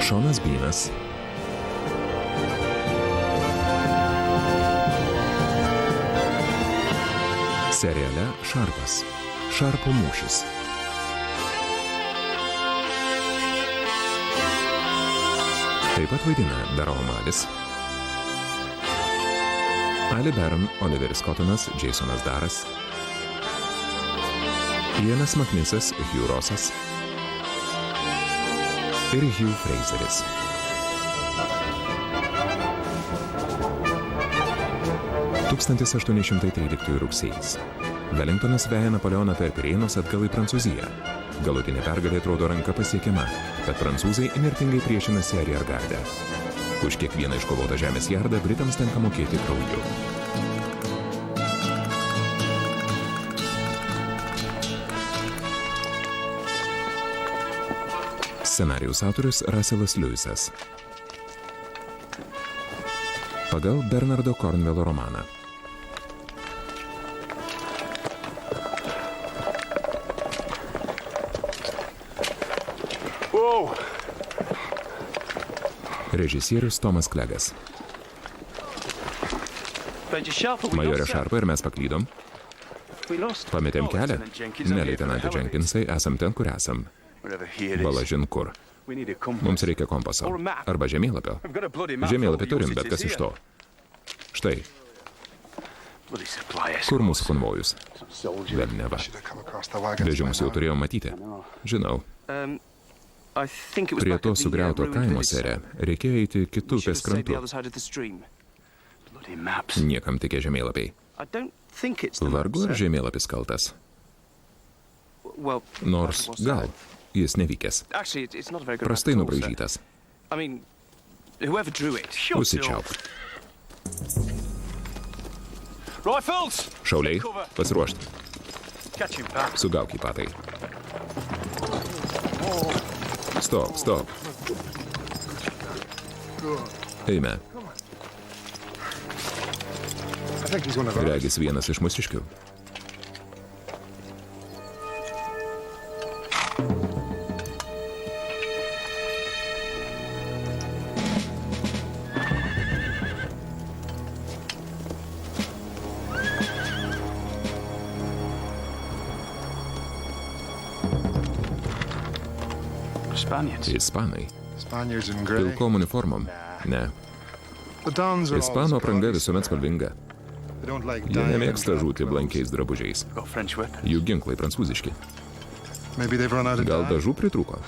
Šonas Bynas, seriale Šarpas. Šarpo mūšis. Taip pat vaidina Darrell O'Malley, Ali Berry, Oliveris Cottonas, Jasonas Daras, Ianas Maknisas, Hugh Rossas ir Hugh Fraseris. Rugsėjis. Wellingtonas veja Napoleoną per Pirėnus atgal į Prancūziją. Galutinė pergalė atrodo ranka pasiekiama, bet prancūzai įnirtingai priešinasi ariergarde. Už kiekvieną iškovotą žemės jardą Britams tenka mokėti krauju. Scenarijaus autorius Russellas Lewisas. Pagal Bernardo Cornwello romaną. Režisierius Tomas Klegas. Majorė Šarpa ir mes paklydom. Pametėm kelią? Ne, leitenante Jenkinsai, esam ten, kur esam. Balažin kur. Mums reikia kompaso. Arba žemėlapio. Žemėlapį turim, bet kas iš to? Štai. Kur mūsų konvojus? Velneva. Vežimus jau turėjom matyti. Žinau. Prie to sugriauto kaimo, sere, reikėjo eiti kitų upės krantų. Niekam tikė žemėlapiai. Vargu ar žemėlapis kaltas. Nors gal, jis nevykęs. Prastai nubraižytas. Užsičiauk. Šauliai, pasiruošti. Sugauk į patai. Stop, stop. Eime. Regis vienas iš mūsiškių. Ispanai. Pilkom uniformom? Ne. Ispanų apranga visuomet spalvinga. Jie nemėgsta žūti blankiais drabužiais. Jų ginklai prancūziški. Gal dažų pritrūko?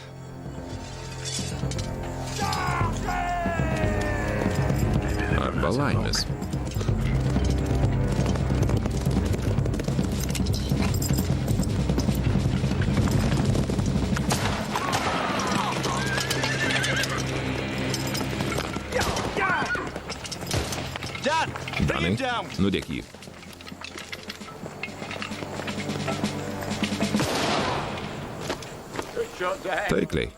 Arba laimės. Danai, nudėk jį. Taikliai.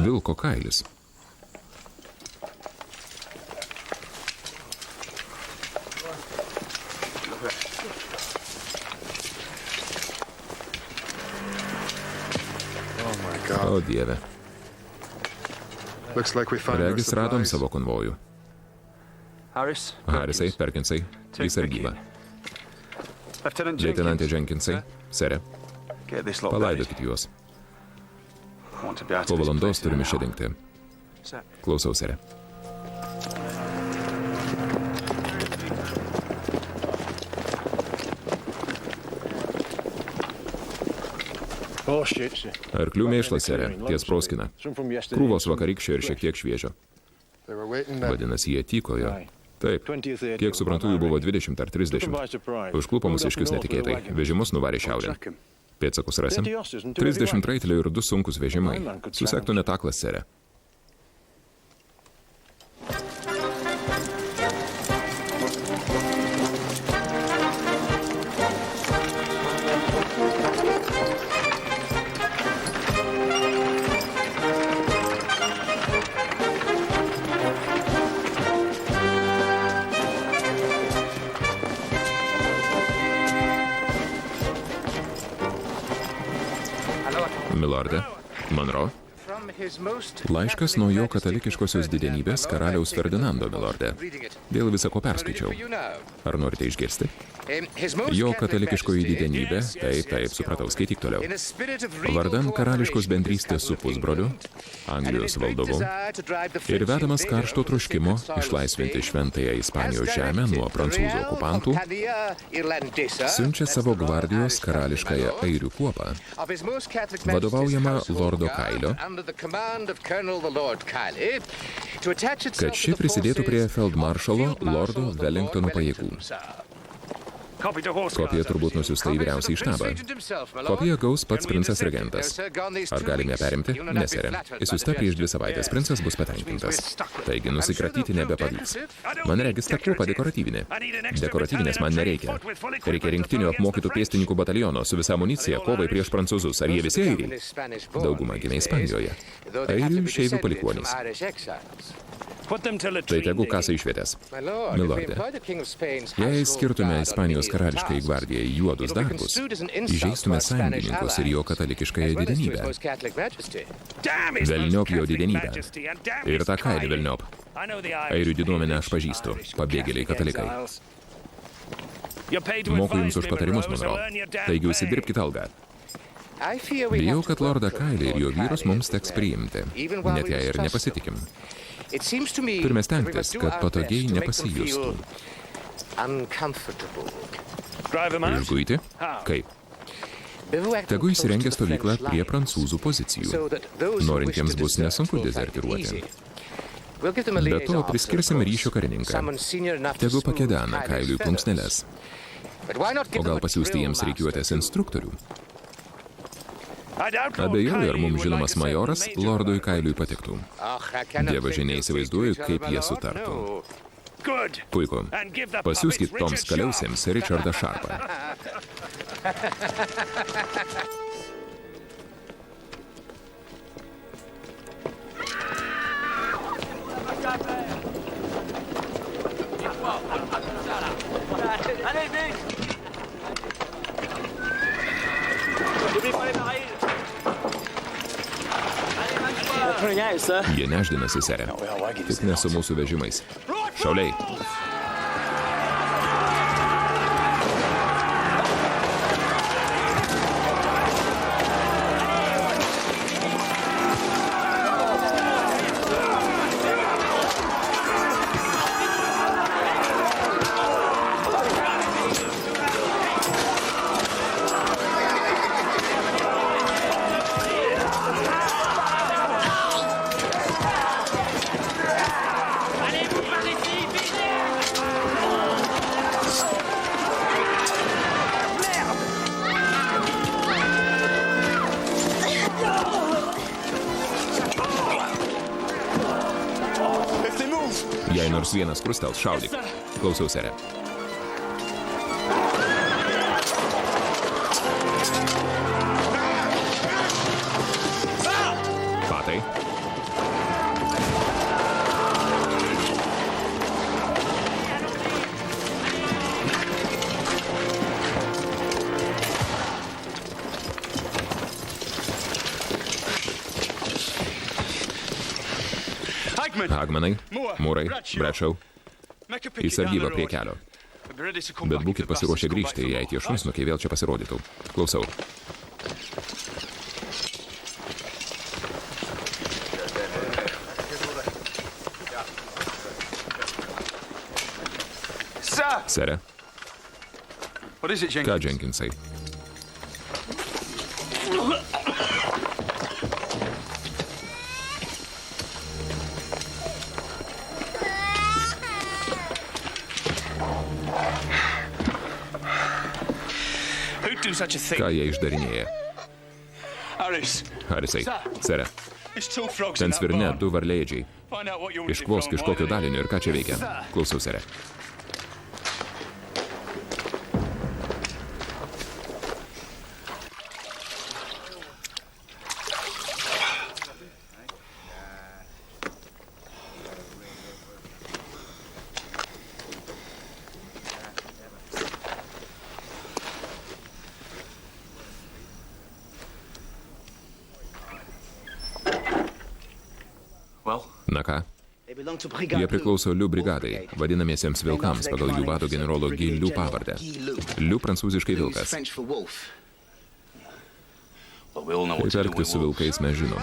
Vilko kailis. O Dieve. Regis radom savo konvojų. Harrisai, Perkinsai, į sargybą. Leitenante Jenkinsai, sere, palaidokit juos. Po valandos turime čia dingti. Klausau, sere. Arklių mėšlas, sere, ties Proskina. Krūvos vakarykščio ir šiek tiek šviežio. Vadinasi, jie tykojo. Taip, kiek suprantu, jų buvo 20 ar 30. Užklupo mūsiškius netikėtai. Vežimus nuvarė šiaurėn. Pėdsakus rasim? 30 raitelių ir 2 sunkus vežimai. Susektų net aklas, sere. Laiškas nuo jo katalikiškosios didenybės karaliaus Ferdinando, milorde. Dėl visako perskaičiau. Ar norite išgirsti? Jo katalikiškoji didenybė, taip, supratau, skaityk toliau. Vardan karališkos bendrystės su pusbroliu, Anglijos valdovu, ir vedamas karšto troškimo išlaisvinti šventąją Ispanijos žemę nuo prancūzų okupantų, siunčia savo gvardijos karališkąją airių kuopą, vadovaujama Lordo Kailio, kad ši prisidėtų prie feldmaršalo Lordo Wellingtono pajėgų. Kopija turbūt nusiųsta į vyriausiąjį štabą. Kopiją gaus pats princas regentas. Ar galime perimti? Ne, sere. Įsiųsta prieš 2 savaitės. Princas bus patenkintas. Taigi nusikratyti nebepavyks. Man regis ta kuopa dekoratyvinė. Dekoratyvinės man nereikia. Reikia rinktinių apmokytų pėstininkų bataliono su visa amunicija kovai prieš prancūzus. Ar jie visi airiai? Dauguma gimė Ispanijoje. Airių išeivių palikuonys. Tai tegu kasa išvietės. Milorde, jei skirtume Ispanijos karališkai gvardijai juodus darbus, įžeistume sąjungininkus ir jo katalikiškąją didenybę. Velniop jo didenybę. Ir tą kailį velniop. Airių diduomenę aš pažįstu. Pabėgėliai katalikai. Moku jums už patarimus, Monro. Taigi užsidirbkite algą. Bijau, kad Lordą Kailį ir jo vyrus mums teks priimti, net jei ir nepasitikim. Turime stengtis, kad patogiai nepasijustų. Išguiti? Kaip? Tegu įsirengia stovyklą prie prancūzų pozicijų. Norintiems bus nesunku dezertiruoti. Be to priskirsim ryšio karininką. Tegu pakedena Kailiui plunksneles. O gal pasiųsti jiems reikiuotės instruktorių? Abejoju, ar mums žinomas majoras Lordui Kailiui patiktų. Dievaži neįsivaizduoju, kaip jie sutartų. Puiku. Pasiųskit toms kaliausėms Richardą Sharpą. Jie nešdinasi, sere. Tik ne su mūsų vežimais. Šauliai. Jei nors vienas krustels, šaudyk. Klausau, sere. Patai. Hagmanai, Mūrai, Bradshaw. Į sargybą prie kelio. Bet būkit pasiruošę grįžti, jei tie šunsnukiai vėl čia pasirodytų. Klausau. Sere. Ką, Jenkinsai? Ką jie išdarinėja? Harisai, sere. Ten svirne 2 varliaėdžiai. Iškvosk iš kokio dalinio ir ką čia veikia. Klausau, sere. Na ką? Jie priklauso Liu brigadai, vadinamiesiems vilkams pagal jų vado generolo Guy Liu pavardę. Liu prancūziškai vilkas. Kaip elgtis su vilkais mes žinom.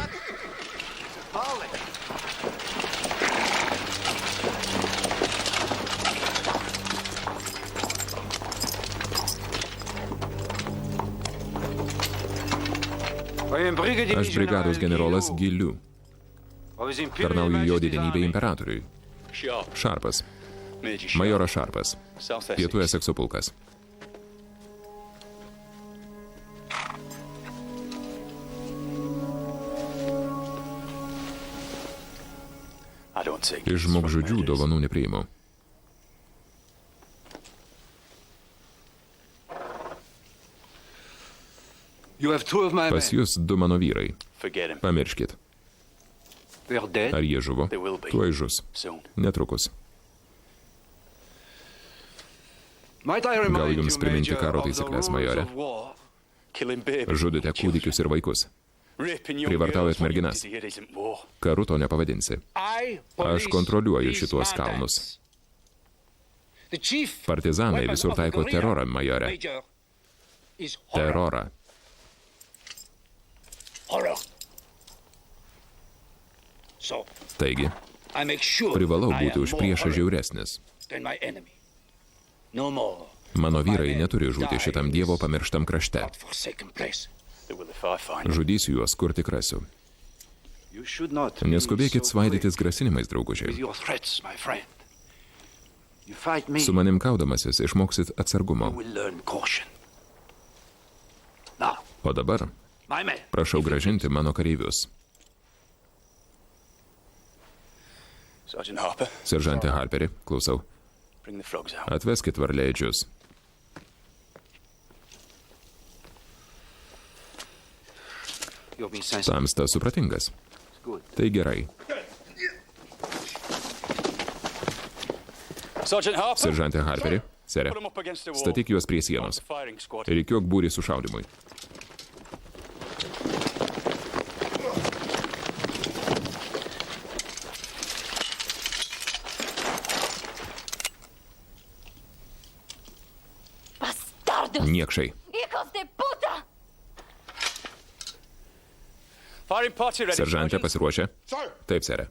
Aš brigados generolas Guy Liu. Tarnauju jo didenybei imperatoriui. Šarpas. Majoras Šarpas. Pietų Esekso pulkas. Iš žmogžudžių dovanų nepriimu. Pas jūs 2 mano vyrai. Pamirškit. Ar jie žuvo? Tuoj žus. Netrukus. Gal jums priminti karo taisyklės, majore? Žudote kūdikius ir vaikus. Privartaujat merginas. Karu to nepavadinsi. Aš kontroliuoju šituos kalnus. Partizanai visur taiko terorą, majore. Terorą. Taigi, privalau būti už priešą žiauresnis. Mano vyrai neturi žūti šitam Dievo pamirštam krašte. Žudysiu juos, kur tik rasiu. Neskubėkit svaidytis grasinimais, draugužiai. Su manim kaudamasis išmoksit atsargumo. O dabar prašau grąžinti mano kareivius. Seržante Harperi, klausau. Atveskit varliaidžius. Tamsta supratingas. Tai gerai. Seržante Harperi, sere, statyk juos prie sienos. Rikiuok būrį sušaudymui. Niekšai. Seržante pasiruošę? Taip, sere.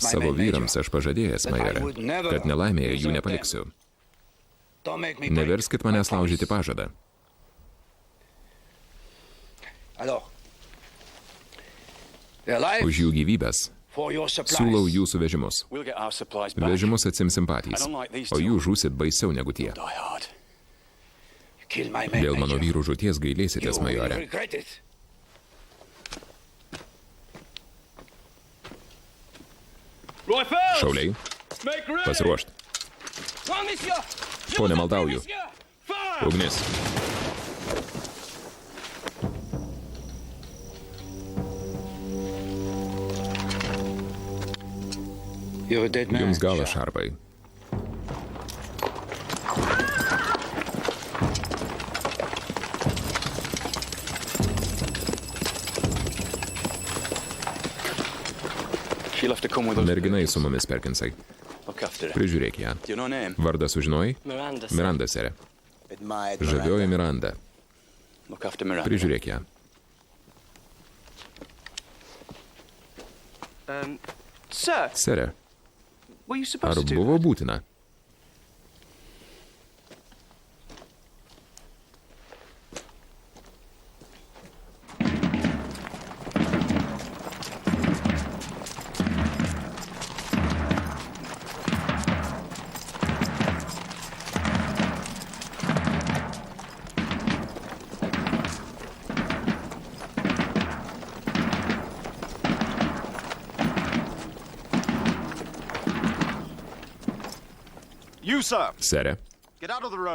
Savo vyrams aš pažadėjęs, majore, kad nelaimėje jų nepaliksiu. Neverskit manęs laužyti pažadą. Už jų gyvybės siūlau jūsų vežimus. Vežimus atsimsim patys, o jūs žūsit baisiau negu tie. Dėl mano vyrų žūties gailėsitės, majore. Šauliai, pasiruošt. Pone, maldauju. Ugnis. Jums galas, Šarpai. Merginai su mumis, Perkinsai. Prižiūrėk ją. Vardą sužinojai? Miranda, sere. Žavioji Miranda. Prižiūrėk ją. Sere, ar buvo būtina? Sere,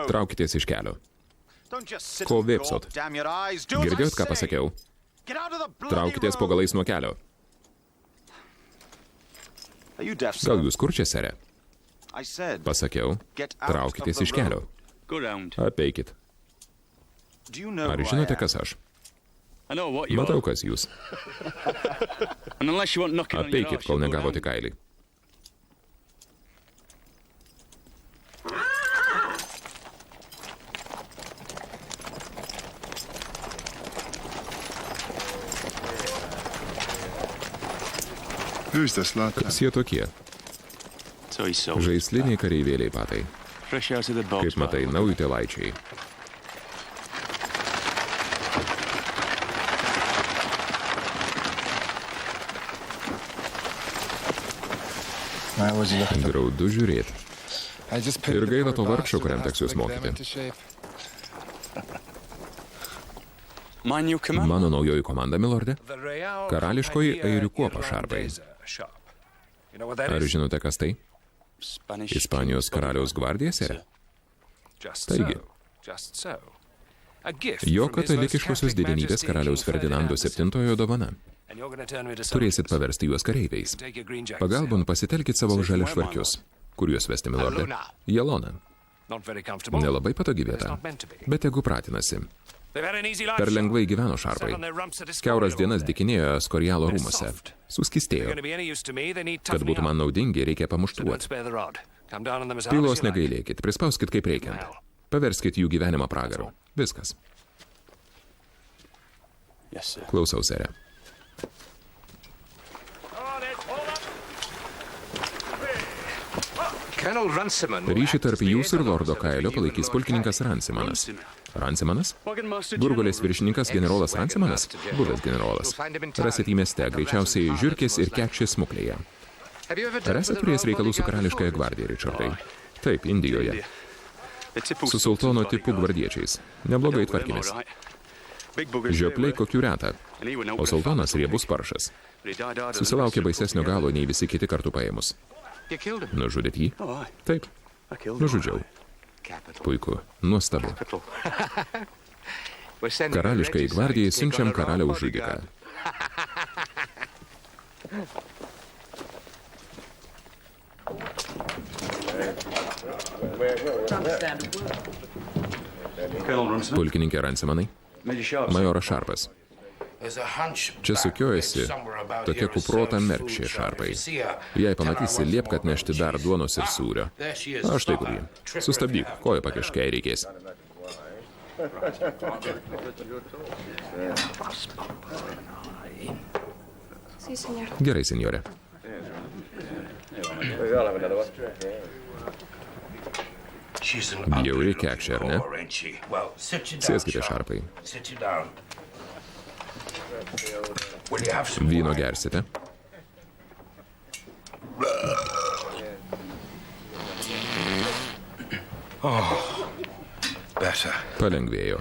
traukitės iš kelio. Ko vėpsot? Girdėjot, ką pasakiau? Traukitės po galais nuo kelio. Gal jūs kur čia, sere? Pasakiau, traukitės iš kelio. Apeikit. Ar žinote, kas aš? Matau, kas jūs. Apeikit, kol negavote kailį. Kas jie tokie? Žaisliniai kareivėliai patai. Kaip matai, naujutėlaičiai. Graudu žiūrėti. Ir gaila to vargšo, kuriam teks jūs mokyti. Mano naujoji komanda, milorde? Karališkoji airių kuopa šarpai. Ar žinote, kas tai? Ispanijos karaliaus gvardija, sere? Taigi, jo katalikiškosios didenybės karaliaus Ferdinando VII dovana. Turėsit paversti juos kareiviais. Pagalbon pasitelkit savo žaliašvarkius. Kur juos vesti, milorde? Jelona. Nelabai patogi vieta, bet tegu pratinasi. Per lengvai gyveno šarpai. Kiauras dienas dykinėjo Skorialo rūmuose. Suskistėjo. Kad būtų man naudingi, reikia pamuštruoti. Pilos negailėkit, prispauskit kaip reikiant. Paverskit jų gyvenimą pragaru. Viskas. Klausau, sere. Ryšį tarp jūsų ir lordo Kailio palaikys pulkininkas Rancimanas. Rancimanas? Burgolės viršininkas generolas Rancimanas? Buvęs generolas. Rasit į mieste, greičiausiai žiurkės ir kekšės smuklėje. Ar esate turėjęs reikalų su karališkąja gvardija, Richardai? Taip, Indijoje. Su sultono tipų gvardiečiais. Neblogai tvarkėmės. Žiopliai kokių retą, o sultonas riebus paršas. Susilaukė baisesnio galo nei visi kiti kartu paėmus. Nužudėt jį? Taip. Nužudžiau. Puiku. Nuostabu. Karališkai gvardijai siunčiam karaliaus žudiką. Pulkininkė Rancimanai. Majoras Šarpas. Čia sukiojasi tokia kuprota merkšė šarpai. Jei pamatysi, liep, kad nešti dar duonos ir sūrio. Aš tai kur jį. Sustabdyk, koją pakiškai reikės. Gerai, senjore. Bjauri kekšė, ar ne? Sėskite, šarpai. Vyno gersite? Palengvėjo.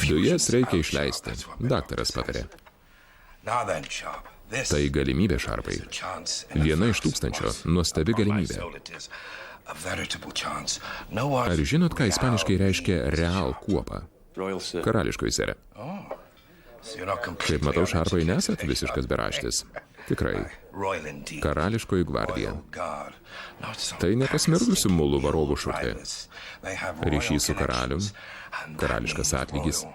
Dujas reikia išleisti, daktaras patarė. Tai galimybė, šarpai. Viena iš 1000, nuostabi galimybė. Ar žinot, ką ispaniškai reiškia real kuopa? Karališkoji, sere. Kaip matau, šarpai nesat visiškas beraštis. Tikrai. Karališkoji gvardija. Tai nepasmirdusių mulų varovų šukė. Ryšys su karalium. Karališkas atlygis.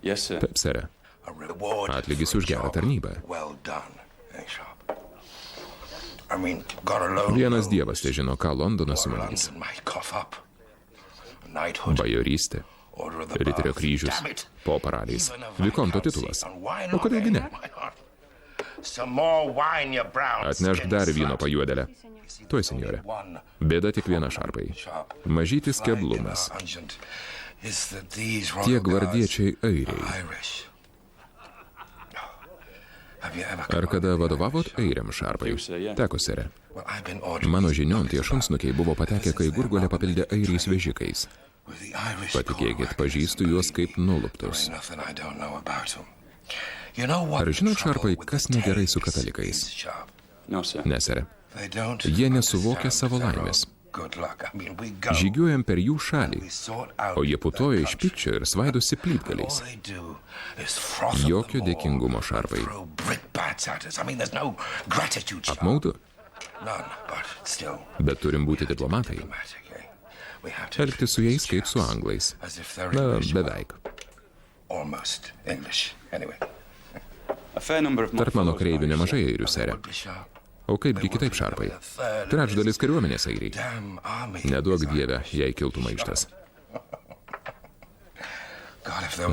Taip, sere. Atlygis už gerą tarnybą. Vienas dievas te žino, ką Londonas sumanys. Bajorystė. Riterio kryžius, po paraliais, vikonto titulas. O kodėlgi ne? Atnešk dar vyno pajuodelę. Tuoj, senjore. Bėda tik viena, šarpai. Mažytis keblumas. Tie gvardiečiai airiai. Ar kada vadovavot airiam, šarpai? Teko, sere. Mano žinion tie šunsnukiai buvo patekę, kai Gurgolę papildė airiais vežikais. Patikėkit, pažįstu juos kaip nuluptus. Ar žinot, šarpai, kas negerai su katalikais? Ne, sere. Jie nesuvokia savo laimės. Žygiuojam per jų šalį, o jie putoja iš pykčio ir svaidosi plytgaliais. Jokio dėkingumo, šarpai. Apmaudu. Bet turim būti diplomatai. Elgtis su jais kaip su anglais. Na, beveik. Tarp mano kareivių nemažai airių, sere. O kaipgi kitaip, šarpai? Trečdalis kariuomenės airiai. Neduok dieve, jei kiltų maištas.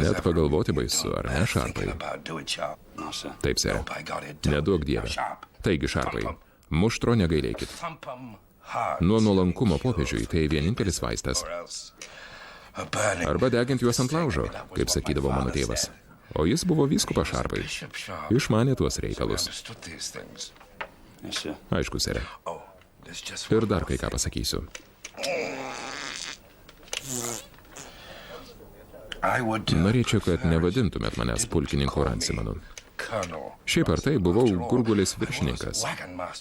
Net pagalvoti baisu, ar ne, šarpai? Taip, sere. Neduok dieve. Taigi, šarpai, muštro negailėkit. Nuo nuolankumo popiežiui tai vienintelis vaistas. Arba degint juos ant laužo, kaip sakydavo mano tėvas. O jis buvo vyskupas, šarpai. Išmanė tuos reikalus. Aišku, sere. Ir dar kai ką pasakysiu. Norėčiau, kad nevadintumėt manęs pulkininku Ransimanu. Šiaip ar tai buvau Gurgulės viršininkas.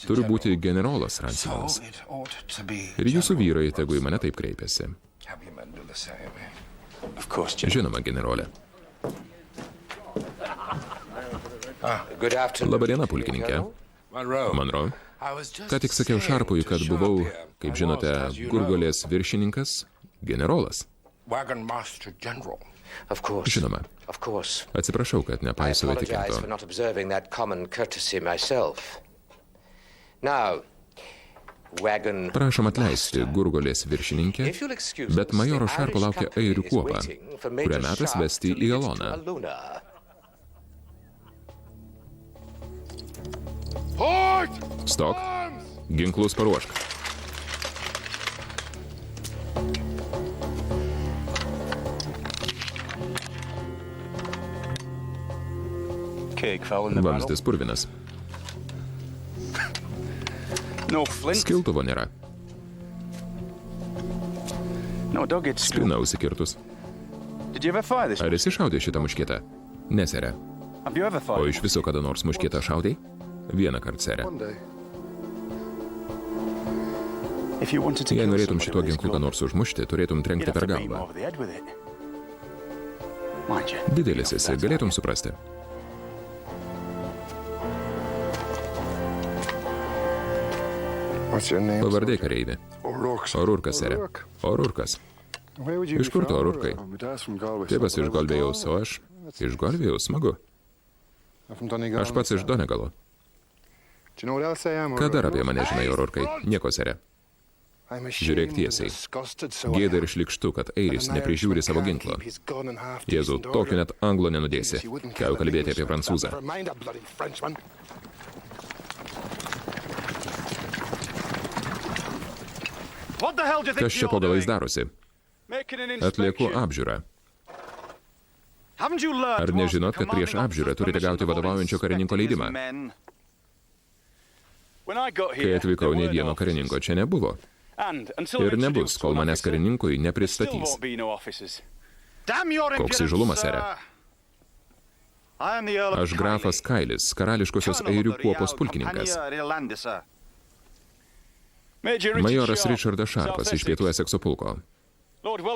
Turiu būti generolas Ransimanas. Ir jūsų vyrai tegu į mane taip kreipiasi. Žinoma, generolė. Labadiena, pulkininkė. Monroe. Ką tik sakiau šarpui, kad buvau, kaip žinote, Gurgulės viršininkas, generolas. Žinoma. Atsiprašau, kad nepaisau etiketo. Prašom atleisti Gurgulės viršininkę, bet majoro Šarpo laukia airių kuopa, kurią metas vesti į Aloną. Stok. Ginklus paruošk. Vamzdis purvinas. Skiltuvo nėra. Spina užsikirtus. Ar esi šaudė šitą muškietą? Ne, sere. O iš viso kada nors muškietą šaudai? Vieną kartą, sere. Jei norėtum šituo ginklu ką nors užmušti, turėtum trenkti per galvą. Didelis esi, galėtum suprasti. Pavardė kareivė. Orurkas, sere. Orurkas. Iš kur tu, Orurkai? Tėvas iš Galvėjaus, o aš iš Galvėjaus, smagu. Aš pats iš Donegalo. Ką dar apie mane žinai, Orurkai? Nieko, sere. Žiūrėk tiesiai. Gėda ir šlikštu, kad airis neprižiūri savo ginklo. Jėzau, tokio net anglo nenudėsi. Ką jau kalbėti apie prancūzą. Kas čia po galais darosi? Atlieku apžiūrą. Ar nežinot, kad prieš apžiūrą turite gauti vadovaujančio karininko leidimą? Kai atvykau, nei vieno karininko čia nebuvo. Ir nebus, kol manęs karininkui nepristatys. Koks įžulumas, sere. Aš grafas Kailis, karališkosios airių kuopos pulkininkas. Majoras Richardas Šarpas iš Pietų Esekso pulko.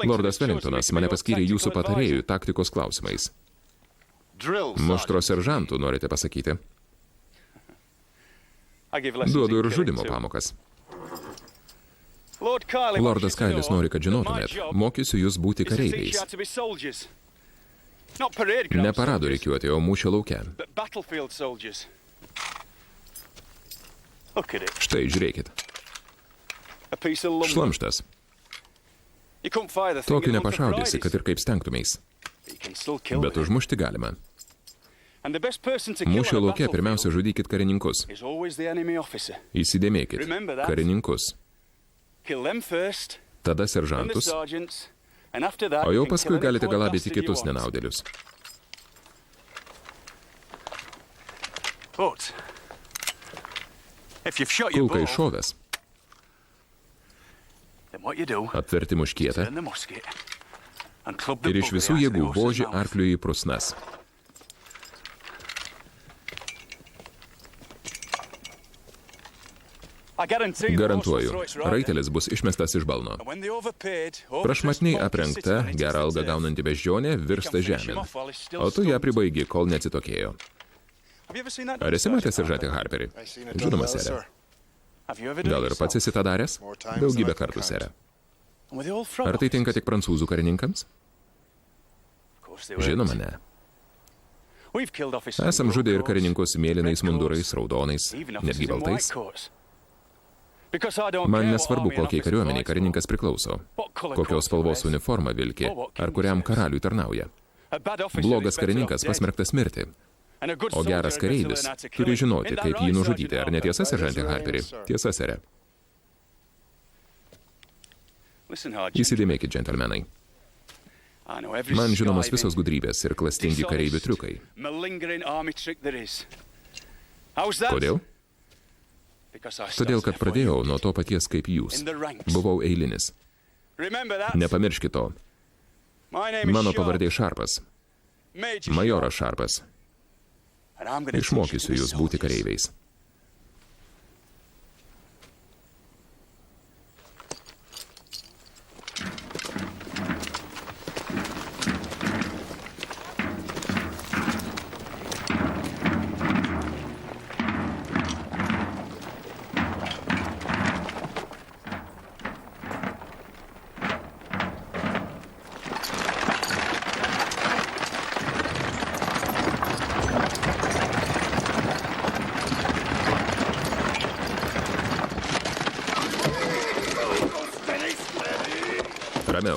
Lordas Wellingtonas mane paskyrė jūsų patarėjų taktikos klausimais. Muštro seržantų, norite pasakyti? Duodu ir žudimo pamokas. Lordas Kailis nori, kad žinotumėt, mokysiu jūs būti kareiviais. Ne parado rikiuoti, o mūšio lauke. Štai, žiūrėkit. Šlamštas. Tokiu nepašaudysi, kad ir kaip stengtumeis. Bet užmušti galima. Mūšio lauke pirmiausia žudykit karininkus. Įsidėmėkit. Karininkus. Tada seržantus. O jau paskui galite galabyti kitus nenaudėlius. Kulka iššovęs. Apverti muškietą ir iš visų jėgų voži arkliui į prusnas. Garantuoju, raitelis bus išmestas iš balno. Prašmatniai aprengta, gerą algą gaunanti beždžionė virsta žemėn, o tu ją pribaigi, kol neatsitokėjo. Ar esi matęs seržantį Harperį? Žinoma, sere. Gal ir pats esi tą daręs? Daugybę kartų, sere. Ar tai tinka tik prancūzų karininkams? Žinoma, ne. Esam žudę ir karininkus mėlynais mundurais, raudonais, netgi baltais. Man nesvarbu, kokiai kariuomeniai karininkas priklauso, kokios spalvos uniformą vilki, ar kuriam karaliui tarnauja. Blogas karininkas pasmerktas mirti, o geras kareivis turi žinoti, kaip jį nužudyti. Ar netiesa, seržante Harperi? Tiesa, sere. Įsidėmėkit, džentelmenai. Man žinomos visos gudrybės ir klastingi kareivių triukai. Kodėl? Todėl, kad pradėjau nuo to paties kaip jūs. Buvau eilinis. Nepamirškit to. Mano pavardė Šarpas. Majoras Šarpas. Išmokysiu jūs būti kareiviais.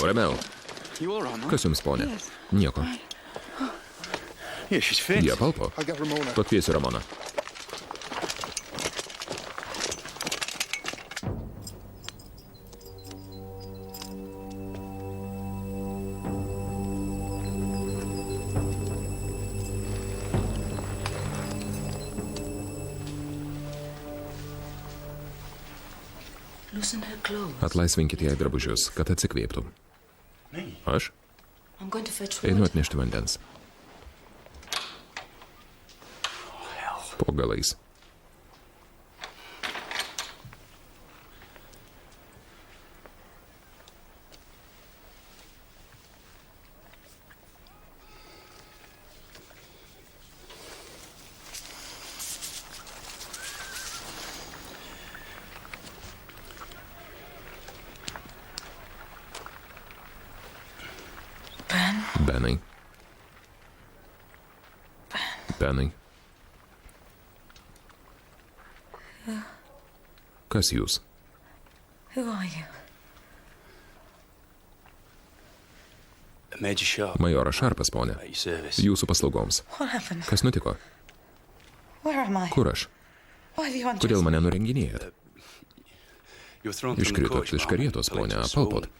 Ramiau. Kas jums, ponė? Nieko. Jie palpo. Pakviesiu Ramoną. Atlaisvinkit jai drabužius, kad atsikvėptų. Aš? Einu atnešti vandens. Po galais. Benai. Kas jūs? Majoras Šarpas, ponė. Jūsų paslaugoms. Kas nutiko? Kur aš? Kodėl mane nurenginėjat? Iškritot iš karietos, ponė, apalpot.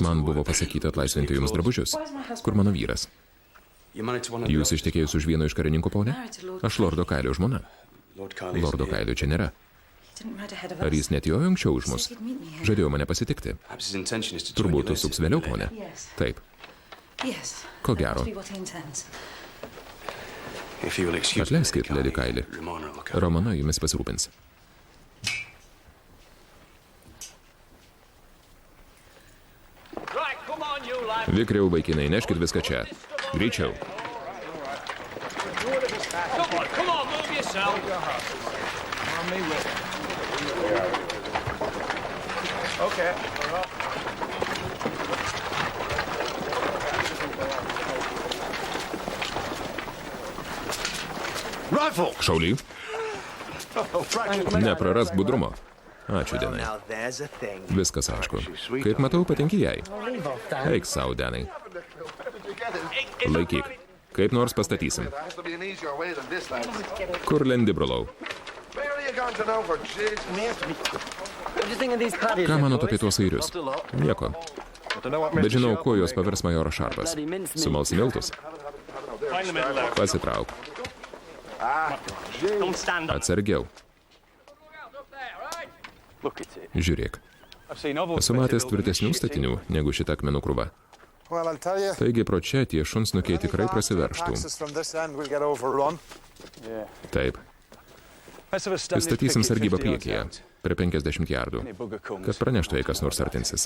Man buvo pasakyta atlaisvinti jums drabužius. Kur mano vyras? Jūs ištekėjus už vieno iš karininkų, ponė? Aš Lordo Kailio žmona. Lordo Kailio čia nėra. Ar jis netjojo anksčiau už mus? Žadėjo mane pasitikti. Turbūt užsuks vėliau, ponė. Taip. Ko gero. Atleiskit, Lady Kaili. Ramona jumis pasirūpins. Vikriau, vaikinai, neškit viską čia. Greičiau. Šauly. Neprarask budrumo. Ačiū, Denai. Viskas aišku. Kaip matau, patinki jai. Eik sau, Denai. Laikyk. Kaip nors pastatysim. Kur lendi, brolau? Ką manot apie tuos airius? Nieko. Bet žinau, kuo juos pavers majoras Šarpas. Sumalsi miltus? Pasitrauk. Atsargiau. Žiūrėk. Esu matęs tvirtesnių statinių negu šitą akmenų krūvą. Taigi pro čia tie šunsnukiai tikrai prasiverštų. Taip. Statysim sargybą priekyje, prie 50 jardų, kad praneštų, jei kas nors artinsis.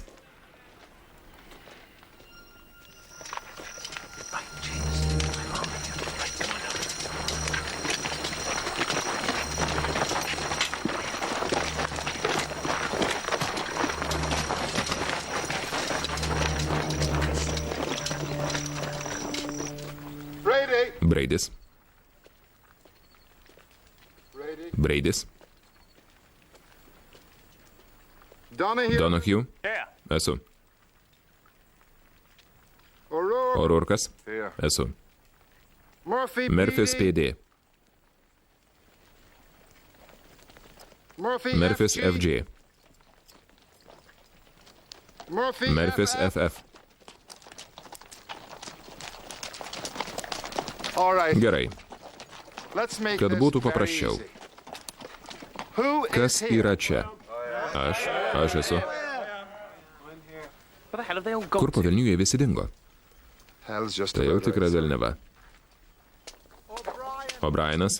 Braidis. Braidis. Donahue. Esu. O'Rourkas. Esu. Murphys PD. Murphys FG. Murphys FF. Gerai. Kad būtų paprasčiau. Kas yra čia? Aš esu. Kur po velnių jie visi dingo? Tai jau tikra velneva. O'Brienas.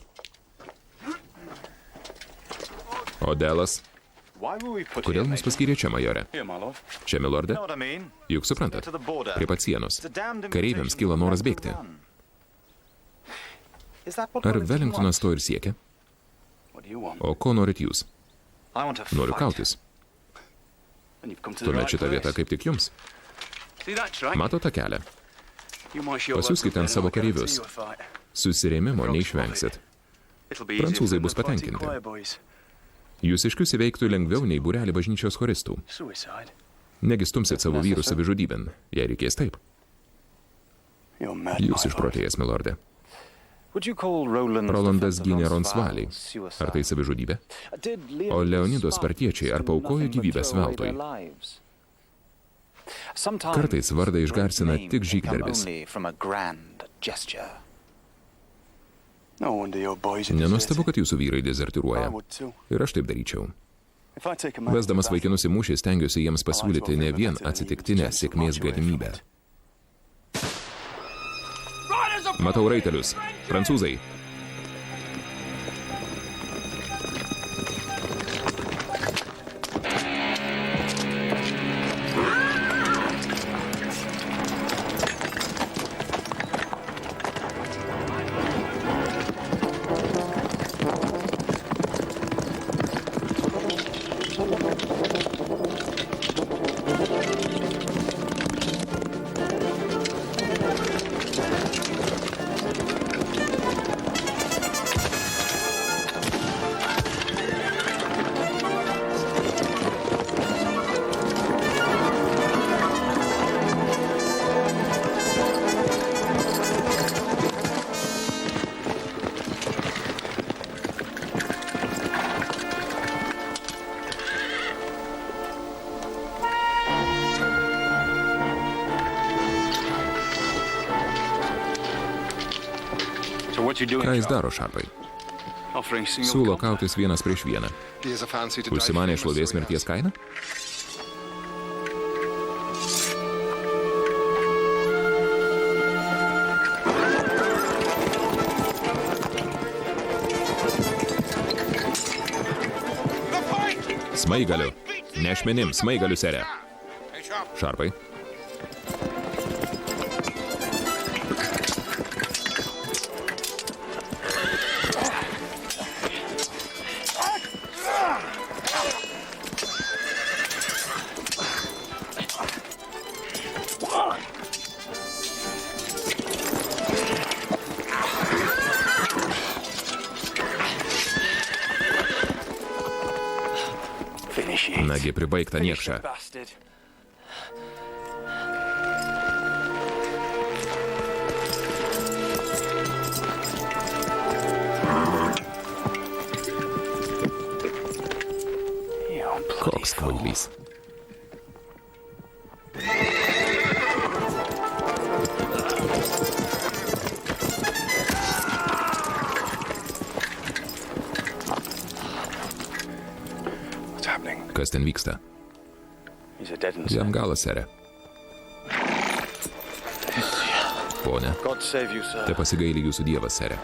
Odelas. Kodėl mus paskyrė čia, majore? Čia, milorde? Juk suprantat, prie pat sienos. Kareiviams kyla noras bėgti. Ar Wellingtonas to ir siekia? O ko norit jūs? Noriu kautis. Tuomet šitą vietą kaip tik jums. Mato tą kelią. Pasiųskite ant savo kareivius. Susirėmimo neišvengsit. Prancūzai bus patenkinti. Jūsiškius įveiktų lengviau nei būrelį bažnyčios choristų. Negi stumsit savo vyrų savižudybėn, jei reikės taip. Jūs išprotėjęs, milorde. Rolandas gynė Ronsvalį. Ar tai savižudybė? O Leonido spartiečiai ar paaukojo gyvybės veltui? Kartais vardą išgarsina tik žygdarbis. Nenuostabu, kad jūsų vyrai dezertiruoja. Ir aš taip daryčiau. Vesdamas vaikinus į mūšį, stengiuosi jiems pasiūlyti ne vien atsitiktinę sėkmės galimybę. Matau raitelius. Prancūzai. Ką jis daro, Šarpai? Siūlo kautis vienas prieš vieną. Užsimanė šlovės mirties kainą? Smaigaliu. Ne ašmenim, smaigaliu, sere. Šarpai. Nagi, pribaigta niekša. Koks kvailys. Kas ten vyksta? Jam galas, sere. Pone, te pasigaili jūsų dievas, sere.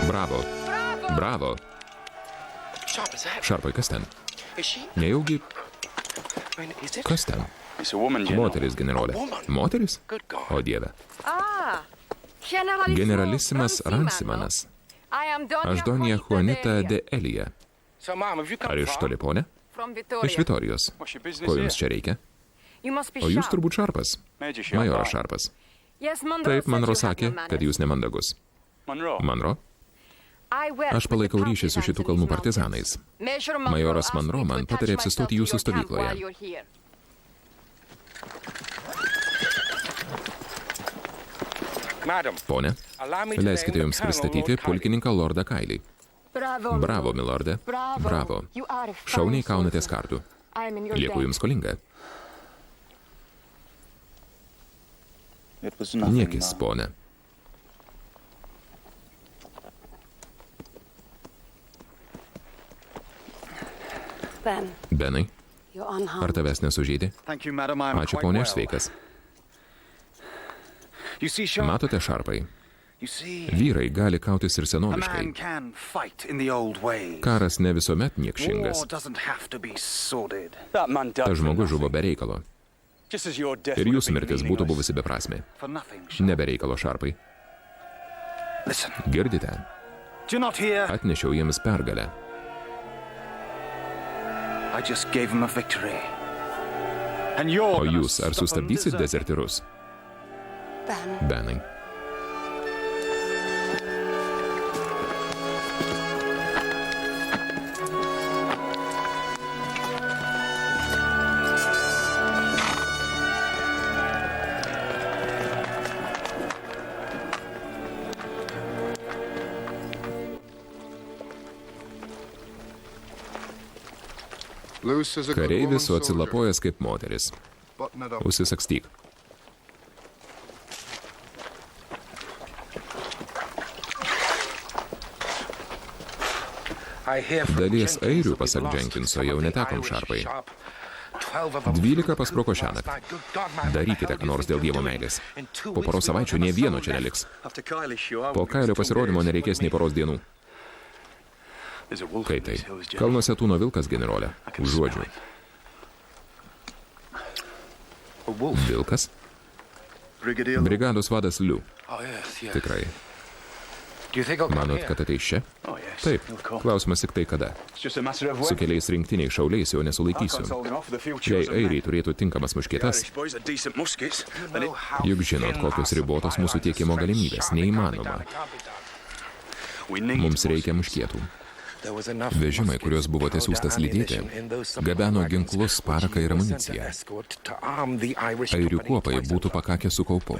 Bravo. Bravo. Šarpai, kas ten? Nejaugi... Kas ten? Moteris, generolė. Moteris? O dieve. Generalisimas Ransimanas. Aš Donija Juanita de Elija. Ar iš toli, ponė? Iš Vitorijos. Ko jums čia reikia? O jūs turbūt Šarpas. Majoras Šarpas. Taip, Monro sakė, kad jūs nemandagus. Monro? Aš palaikau ryšį su šitų kalnų partizanais. Majoras Monro man patarė apsistoti jūsų stovykloje. Pone, leiskite jums pristatyti pulkininką Lordą Kailį. Bravo, milorde. Bravo. Šauniai kaunatės kartų. Lieku jums skolinga. Niekis, pone. Benai, ar tavęs nesužeidė? Ačiū, ponė, aš sveikas. Matote, Šarpai? Vyrai gali kautis ir senoviškai. Karas ne visuomet niekšingas. Tas žmogus žuvo be reikalo. Ir jūsų mirtis būtų buvusi beprasmė. Ne be reikalo, Šarpai. Girdite? Atnešiau jiems pergalę. O jūs ar sustabdysit dezertirus? Benai. Kareivis su atsilapojęs kaip moteris. Užsisakstyk. Dalies airių, pasak Jenkinso, jau netekom, Šarpai. 12 paspruko šiąnakt. Darykite, ką nors dėl Dievo meilės. Po poros savaičių nė vieno čia neliks. Po Kailio pasirodymo nereikės nei poros dienų. Kai tai? Kalnuose tūno vilkas, generolė. Užuodžiu. Vilkas? Brigados vadas Liu. Tikrai. Manot, kad ateis čia? Taip. Klausimas tik tai kada. Su keliais rinktiniai šauliais jau nesulaikysiu. Jei airiai turėtų tinkamas muškietas, juk žinot, kokios ribotos mūsų tiekimo galimybės. Neįmanoma. Mums reikia muškietų. Vežimai, kuriuos buvote siųstas lydėti, gabeno ginklus, paraką ir amuniciją. Airių kuopai būtų pakakę su kaupu,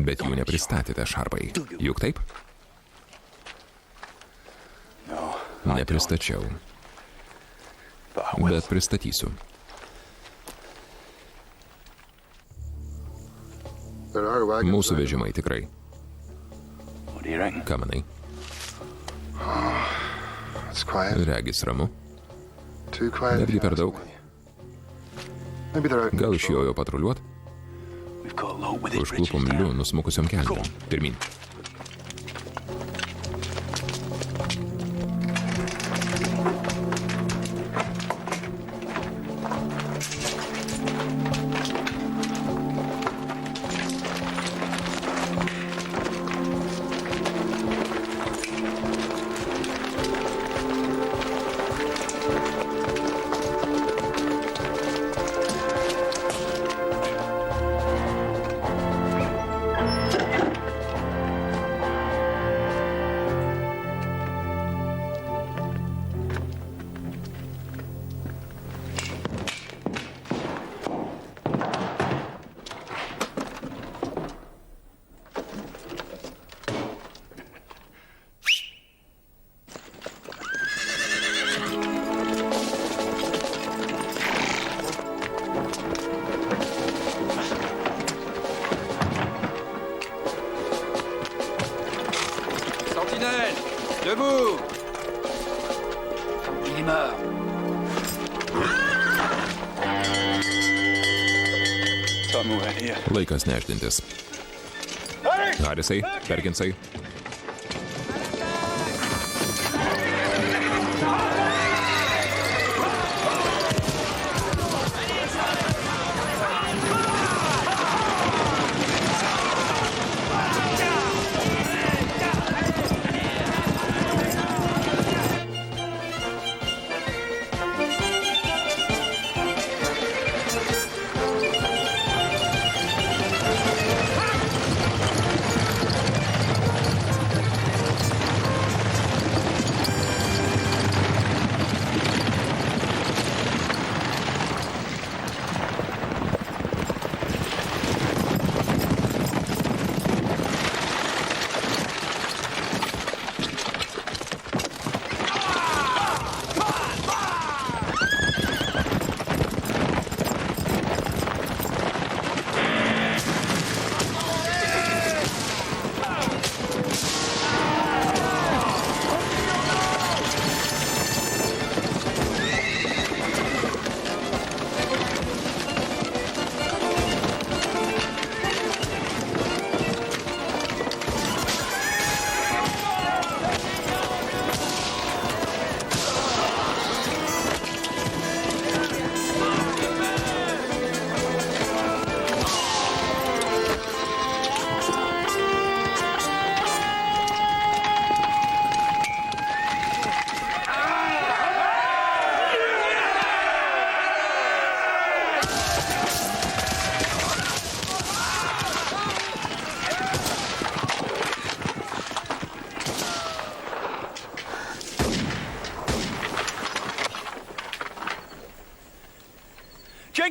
bet jų nepristatėte, Šarpai. Juk taip? Nepristačiau. Bet pristatysiu. Mūsų vežimai tikrai. Ką manai? Regis ramu. Netgi per daug. Gal išjojo patruliuot? Užklupom Liu nusmukusiom kelniom. Pirmin. Debout! Il meurt. Laikas nešdintis. Harisai, Perkinsai.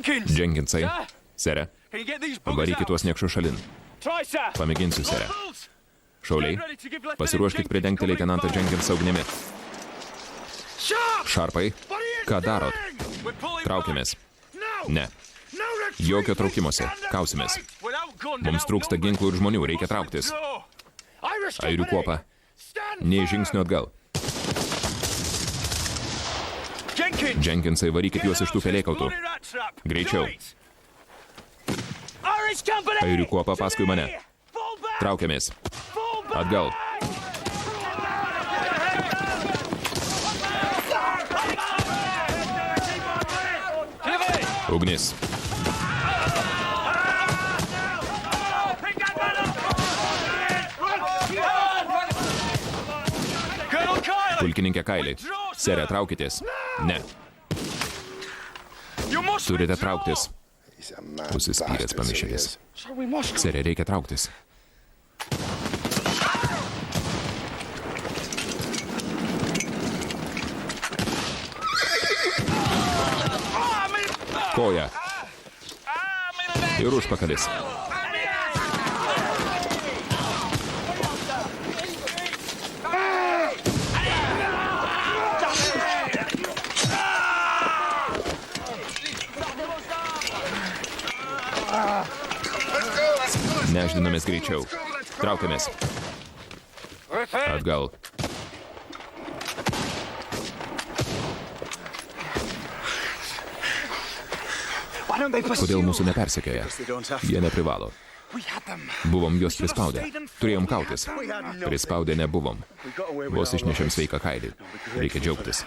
Jenkinsai, sere, varykit tuos niekšus šalin. Pamėginsiu, sere. Šauliai, pasiruoškit pridengti leitenantą Jenkinsą ugnimi. Šarpai, ką darot? Traukiamės. Ne. Jokio traukimosi. Kausimės. Mums trūksta ginklų ir žmonių, reikia trauktis. Airių kuopa. Nei žingsnių atgal. Jenkinsai, varykit juos iš tų pelėkautų. Greičiau. Airių kuopa paskui mane. Traukiamės. Atgal. Ugnis. Pulkininkė Kaili. Sere, traukitės. Ne. Turite trauktis. Užsispyręs pamišėlis. Sere, reikia trauktis. Koja. Ir užpakalis. Neždinamės greičiau. Traukiamės. Atgal. Kodėl mūsų nepersekioja? Jie neprivalo. Buvom juos prispaudę. Turėjom kautis. Prispaudę nebuvom. Vos išnešėm sveiką kailį. Reikia džiaugtis.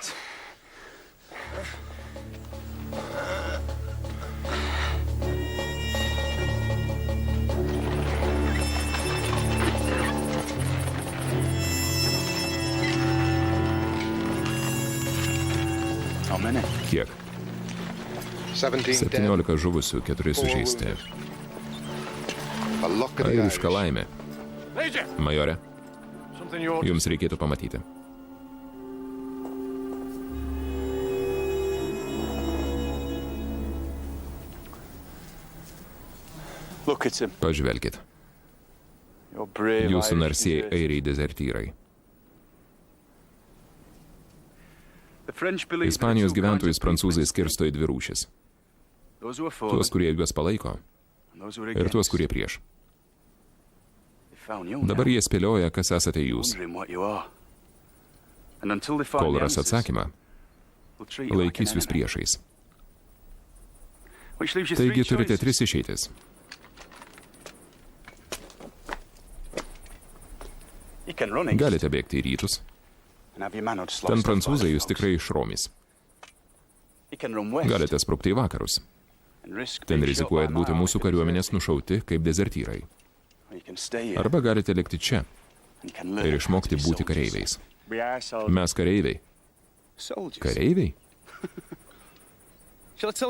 Kiek? 17 žuvusių, 4 sužeisti. Airiška laimė. Majore, jums reikėtų pamatyti. Pažvelkit. Jūsų narsieji airiai dezertyrai. Ispanijos gyventojus prancūzai skirsto į 2 rūšis. Tuos, kurie juos palaiko, ir tuos, kurie prieš. Dabar jie spėlioja, kas esate jūs. Kol ras atsakymą, laikys jūs priešais. Taigi turite 3 išeitis. Galite bėgti į rytus. Ten prancūzai jūs tikrai išromys. Galite sprukti į vakarus. Ten rizikuojat būti mūsų kariuomenės nušauti kaip dezertyrai. Arba galite likti čia ir išmokti būti kareiviais. Mes kareiviai. Kareiviai?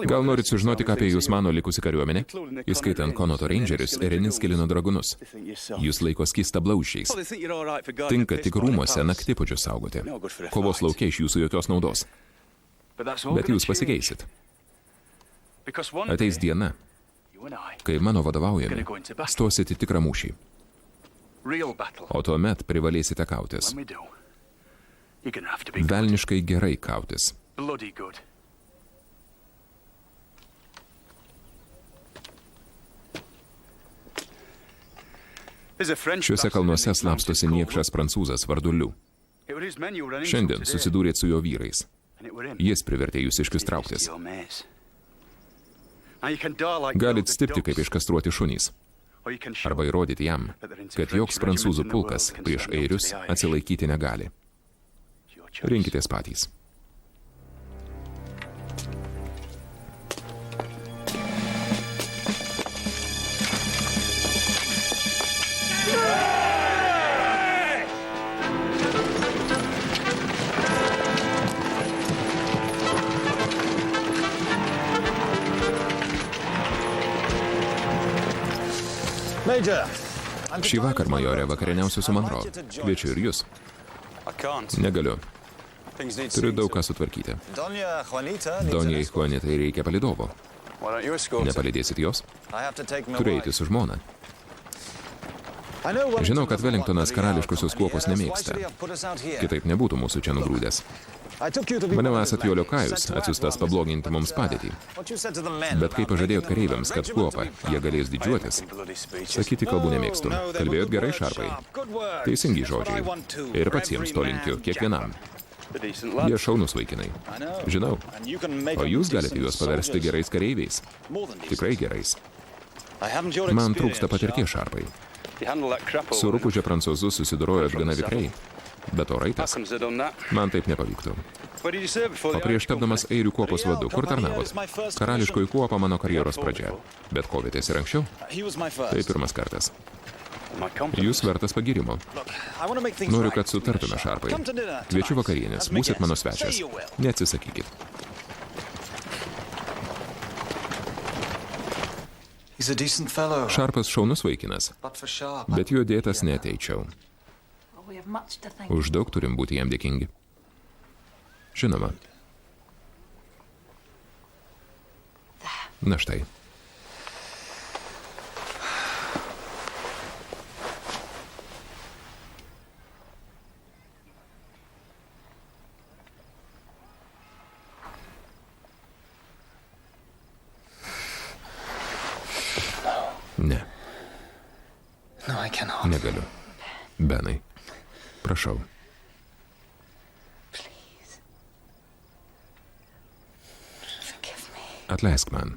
Gal norit sužinoti, ką apie jūs mano likusi kariuomenė? Įskaitant Konoto Rangerius ir Eninskilino dragonus. Jūs laiko skystablauzdžiais. Tinka tik rūmuose naktipodžius saugoti. Kovos lauke iš jūsų jokios naudos. Bet jūs pasikeisit. Ateis diena, kai mano vadovaujami stosit į tikrą mūšį. O tuomet privalėsite kautis. Velniškai gerai kautis. Šiuose kalnuose slapstosi niekšas prancūzas vardu Liu. Šiandien susidūrėt su jo vyrais. Jis privertė jūs iškius trauktis. Galit stipti kaip iškastruoti šunys. Arba įrodyti jam, kad joks prancūzų pulkas prieš airius atsilaikyti negali. Rinkitės patys. Šį vakar, majorė, vakarieniausiu su Monroe. Kviečiu ir jūs. Negaliu. Turiu daug ką sutvarkyti. Donjai Juanitai reikia palidovo. Nepalydėsit jos? Turiu eiti su žmona. Žinau, kad Wellingtonas karališkosios kuopos nemėgsta. Kitaip nebūtų mūsų čia nugrūdęs. Maniau, esat jo liokajus, atsiųstas pabloginti mums padėtį. Bet kai pažadėjot kareiviams, kad kuopą jie galės didžiuotis, sakyti kalbų nemėgstu. Kalbėjot gerai, Šarpai. Teisingi žodžiai. Ir pats jiems to linkiu, kiekvienam. Jie šaunus vaikinai. Žinau. O jūs galite juos paversti gerais kareiviais. Tikrai gerais. Man trūksta patirties, Šarpai. Su rupūdžia prancūzu susidorojot gana vikriai, bet to raitas. Man taip nepavyktų. O prieš tapdamas airių kuopos vadu, kur tarnavot? Karališkoji kuopa mano karjeros pradžia. Bet kovėtės ir anksčiau? Tai pirmas kartas. Jūs vertas pagirimo. Noriu, kad sutartume, Šarpai. Kviečiu vakarienės, būsit mano svečias. Neatsisakykit. Šarpas šaunus vaikinas, bet juo dėtas neateičiau. Už daug turim būti jam dėkingi. Žinoma. Na štai. Ne. Negaliu. Benai, prašau. Atleisk man.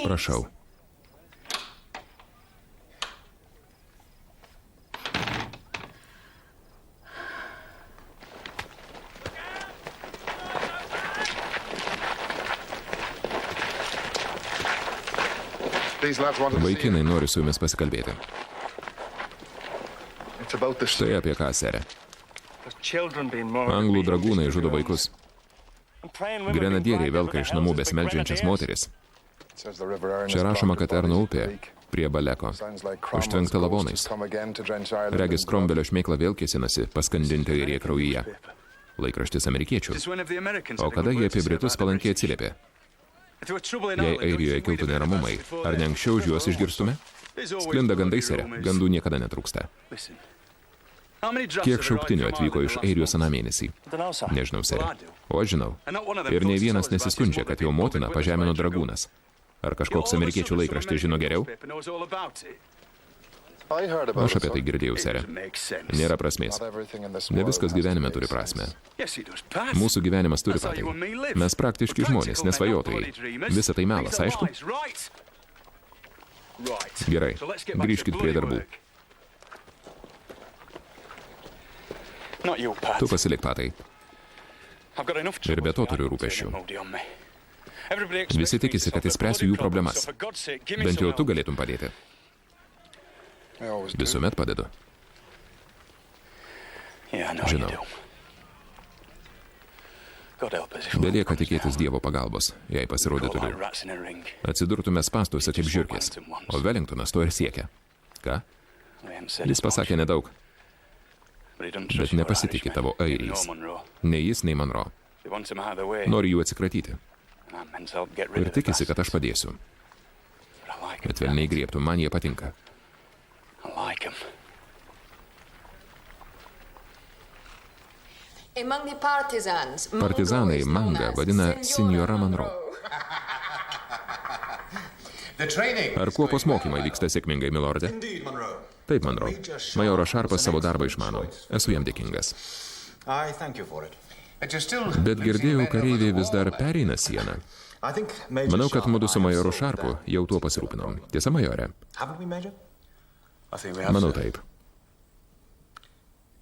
Prašau. Vaikinai nori su jumis pasikalbėti. Štai apie ką, sere. Anglų dragūnai žudo vaikus. Grenadieriai velka iš namų besimeldžiančias moteris. Čia rašoma, kad Erno upė prie Baleko užtvenkta lavonais. Regis Krombelio šmėkla vėl kėsinasi paskandinti airiją kraujyje. Laikraštis amerikiečių. O kada jie apie Britus palankiai atsiliepė? Jei Airijoje kiltų neramumai, ar ne anksčiau už juos išgirstume? Sklinda gandai, sere, gandų niekada netrūksta. Kiek šauktinių atvyko iš Airijos aną mėnesį? Nežinau, sere. O aš žinau. Ir nei vienas nesiskundžia, kad jo motina pažemino dragūnas. Ar kažkoks amerikiečių laikraštis žino geriau? Aš apie tai girdėjau, sere. Nėra prasmės. Ne viskas gyvenime turi prasmę. Mūsų gyvenimas turi patai. Mes praktiški žmonės, nesvajotojai. Visa tai melas, aišku? Gerai, grįžkit prie darbų. Tu pasilik, Patai. Ir be to turiu rūpesčių. Visi tikisi, kad įspręsiu jų problemas. Bent jau tu galėtum padėti. Visuomet padedu. Žinau. Belieka tikėtis Dievo pagalbos, jei pasirodytų vėl. Atsidurtume spąstuose kaip žiurkės, o Wellingtonas to ir siekia. Ką? Jis pasakė nedaug, bet nepasitikė tavo airiais. Nei jis, nei Monroe. Nori jų atsikratyti. Ir tikisi, kad aš padėsiu. Bet velniai griebtų, man jie patinka. Partizanai Mangą vadina Signora Monroe. Ar kuopos mokymai vyksta sėkmingai, milorde? Taip, Monroe. Majoras Šarpas savo darbą išmano. Esu jam dėkingas. Bet girdėjau, kareiviai vis dar pereina sieną. Manau, kad mudu su majoru Šarpu jau tuo pasirūpinom. Tiesa, majore? Manau taip.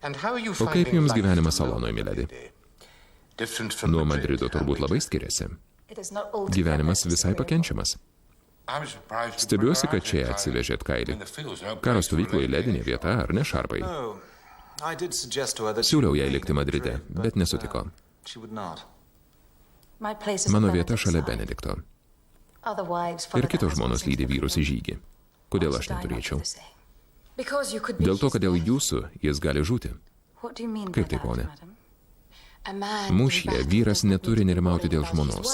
O kaip jums gyvenimas Salonoje, miledi? Nuo Madrido turbūt labai skiriasi. Gyvenimas visai pakenčiamas. Stebiuosi, kad čia atsivežėt kailį. Karo stovykloje ledinė vieta, ar ne, Šarpai? Siūliau jai likti Madride, bet nesutiko. Mano vieta šalia Benedikto. Ir kitos žmonos lydi vyrus į žygį. Kodėl aš neturėčiau? Dėl to, kad dėl jūsų jis gali žūti. Kaip tai, ponė? Mūšyje vyras neturi nerimauti dėl žmonos.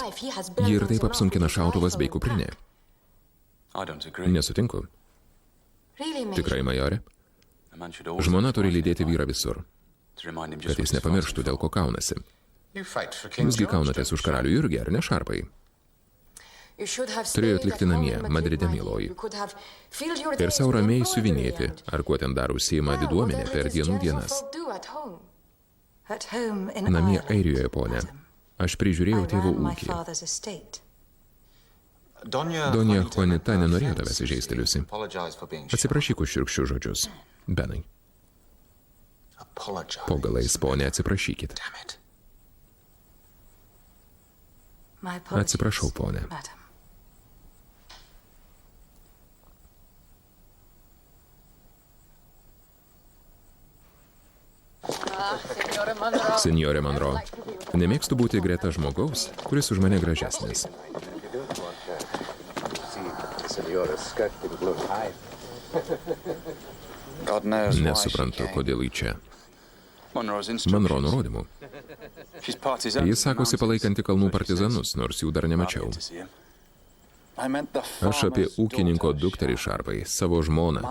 Ji ir taip apsunkina šautuvas bei kuprinė. Nesutinku. Tikrai, majore? Žmona turi lydėti vyrą visur, kad jis nepamirštų, dėl ko kaunasi. Visgi kaunatės už karalių Jurgį, ar ne, Šarpai? Turėjo atlikti namie, Madride, mieloji. Ir sau ramiai siuvinėti, ar kuo ten dar užsiima diduomenė per dienų dienas. Namie Airijoje, ponė. Aš prižiūrėjau tėvo ūkį. Donja Juanita nenorėjo tavęs įžeisti, Liusi. Atsiprašyk už šiurkščius žodžius. Benai. Po galais, ponė, atsiprašykit. Atsiprašau, ponė. Senjorė Monro, nemėgstu būti greta žmogaus, kuris už mane gražesnis. Nesuprantu, kodėl į čia. Monro nurodymų. Jis sakosi palaikanti kalnų partizanus, nors jų dar nemačiau. Aš apie ūkininko dukterį, Šarpai, savo žmoną.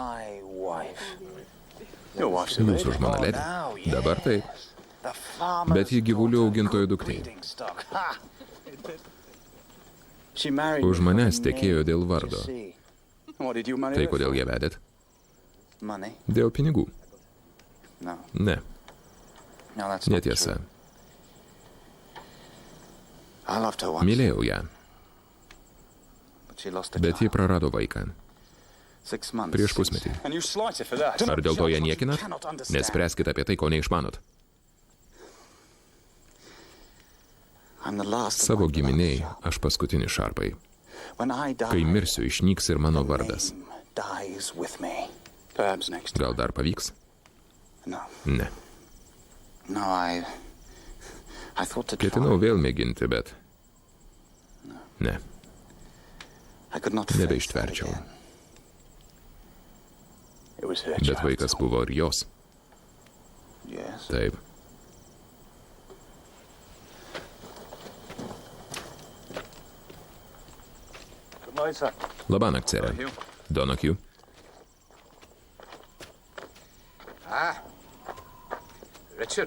Jūsų žmona Ledi? Dabar taip. Bet ji gyvulių augintojų duktė. Už manęs tekėjo dėl vardo. Tai kodėl ją vedėt? Dėl pinigų. Ne. Netiesa. Mylėjau ją. Bet ji prarado vaiką. Prieš pusmetį. Ar dėl to ją niekinat? Nespręskit apie tai, ko neišmanot. Savo giminiai aš paskutinis, Šarpai. Kai mirsiu, išnyks ir mano vardas. Gal dar pavyks? Ne. Ketinau vėl mėginti, bet... Ne. Nebeištverčiau. Bet vaikas buvo ir jos. Taip. Labanakt, sere. Donahue.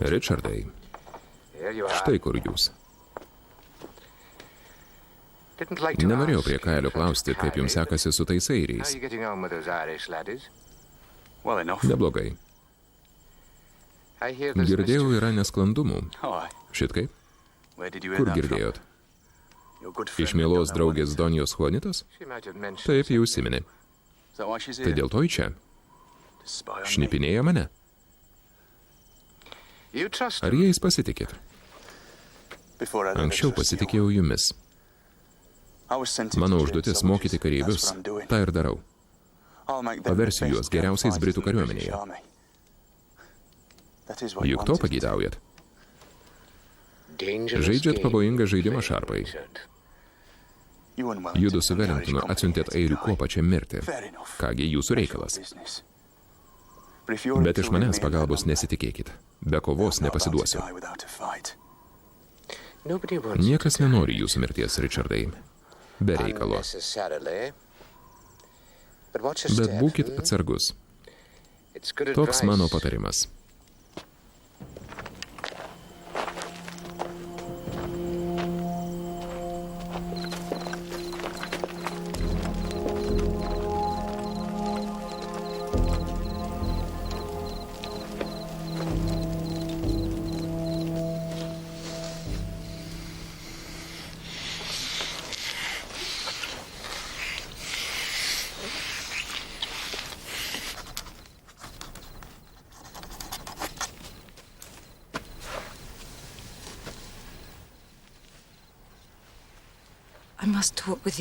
Richardai. Štai kur jūs. Nenorėjau prie kailio klausti, kaip jums sekasi su tais airiais. Neblogai. Girdėjau, yra nesklandumų. Šit kaip? Kur girdėjot? Iš mielos draugės Donijos Juanitos? Taip, jau užsiminė. Tai dėl to į čia? Šnipinėja mane? Ar jais pasitikėt? Anksčiau pasitikėjau jumis. Mano užduotis mokyti kareivius. Ta ir darau. Paversiu juos geriausiais Britų kariuomenėje. Juk to pageidaujat. Žaidžiat pavojingą žaidimą, Šarpai. Judu su Wellingtonu atsiuntėt airių kuo pačią mirtį. Kągi jūsų reikalas. Bet iš manęs pagalbos nesitikėkit. Be kovos nepasiduosiu. Niekas nenori jūsų mirties, Richardai. Be reikalo. Bet būkit atsargus. Toks mano patarimas.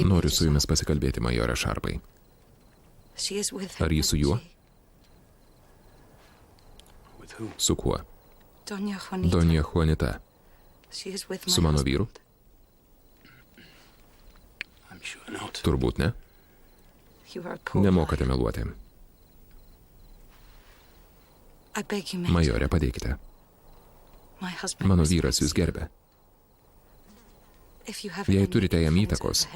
Noriu su jumis pasikalbėti, majore Šarpai. Ar jis su juo? Su kuo? Donja Juanita. Su mano vyru? Turbūt ne. Nemokate meluoti. Majore, padėkite. Mano vyras jūs gerbia. Jei turite jam įtakos,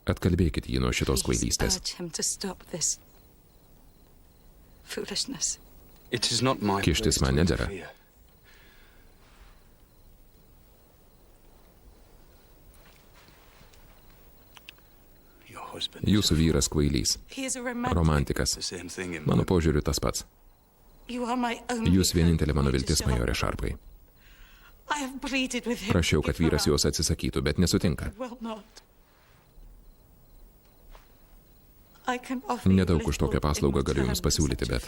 atkalbėkit jį nuo šitos kvailystės. Kištis man nedera. Jūsų vyras kvailys, romantikas. Mano požiūriu tas pats. Jūs vienintelė mano viltis, majore Šarpai. Prašiau, kad vyras jos atsisakytų, bet nesutinka. Nedaug už tokią paslaugą galiu jums pasiūlyti, bet...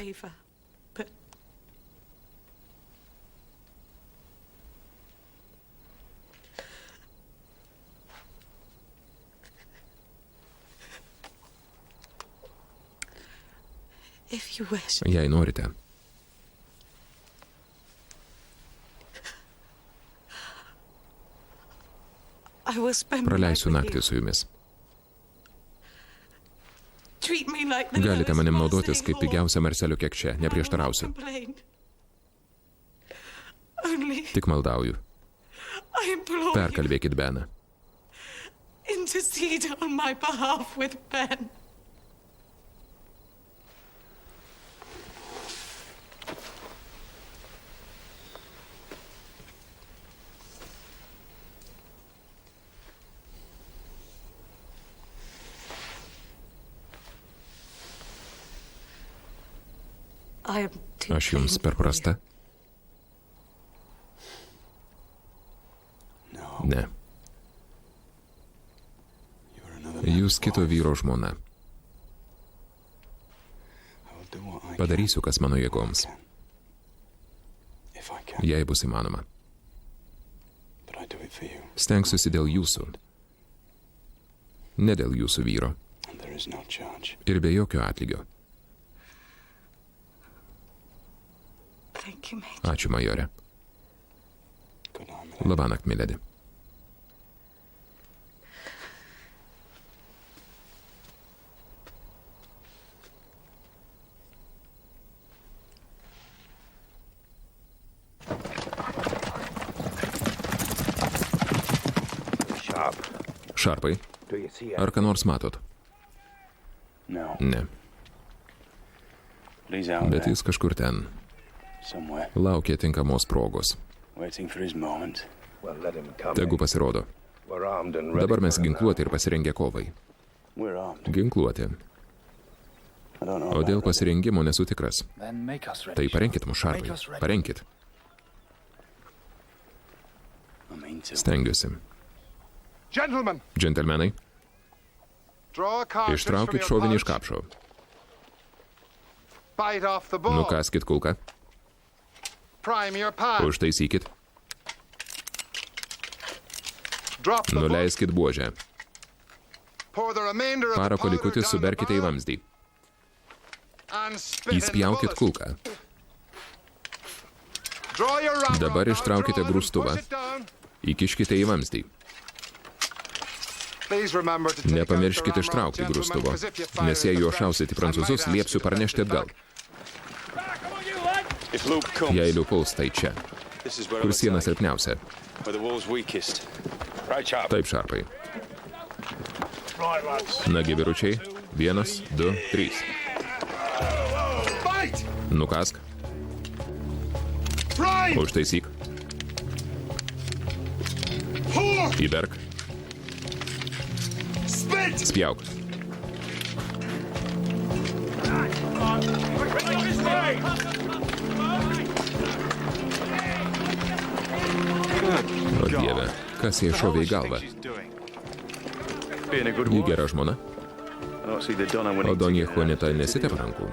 Jei norite, praleisiu naktį su jumis. Galite manim naudotis kaip pigiausia Marselio kekšė, neprieštarausiu. Tik maldauju. Perkalbėkit Beną. Aš jums per prasta? Ne. Jūs kito vyro žmona. Padarysiu, kas mano jėgoms. Jei bus įmanoma. Stengsiuosi dėl jūsų. Ne dėl jūsų vyro. Ir be jokio atlygio. Ačiū, majore. Labanakt, miledi. Šarpai, ar ką nors matot? Ne. Bet jis kažkur ten. Laukia tinkamos progos. Tegu pasirodo. Dabar mes ginkluoti ir pasirengę kovai. Ginkluoti. O dėl pasirengimo nesu tikras. Tai parenkit mus, Šarpai. Parenkit. Stengiuosi. Džentelmenai, ištraukit šovinį iš kapšo. Nukaskit kulką. Užtaisykit. Nuleiskit buožę. Parako likutį suberkite į vamzdį. Įspjaukit kulką. Dabar ištraukite grūstuvą. Įkiškite į vamzdį. Nepamirškite ištraukti grūstuvo, nes jei juo šausite prancūzus, liepsiu parnešti atgal. Jei Liu puls, tai čia, kur siena silpniausia. Taip, Šarpai. Nagi, vyručiai. 1, 2, 3. Nukask. Užtaisyk. Įberk. Spjauk. O Dieve, kas jai šovė į galvą? Ji gera žmona? O Donė Juanita nesitep rankų?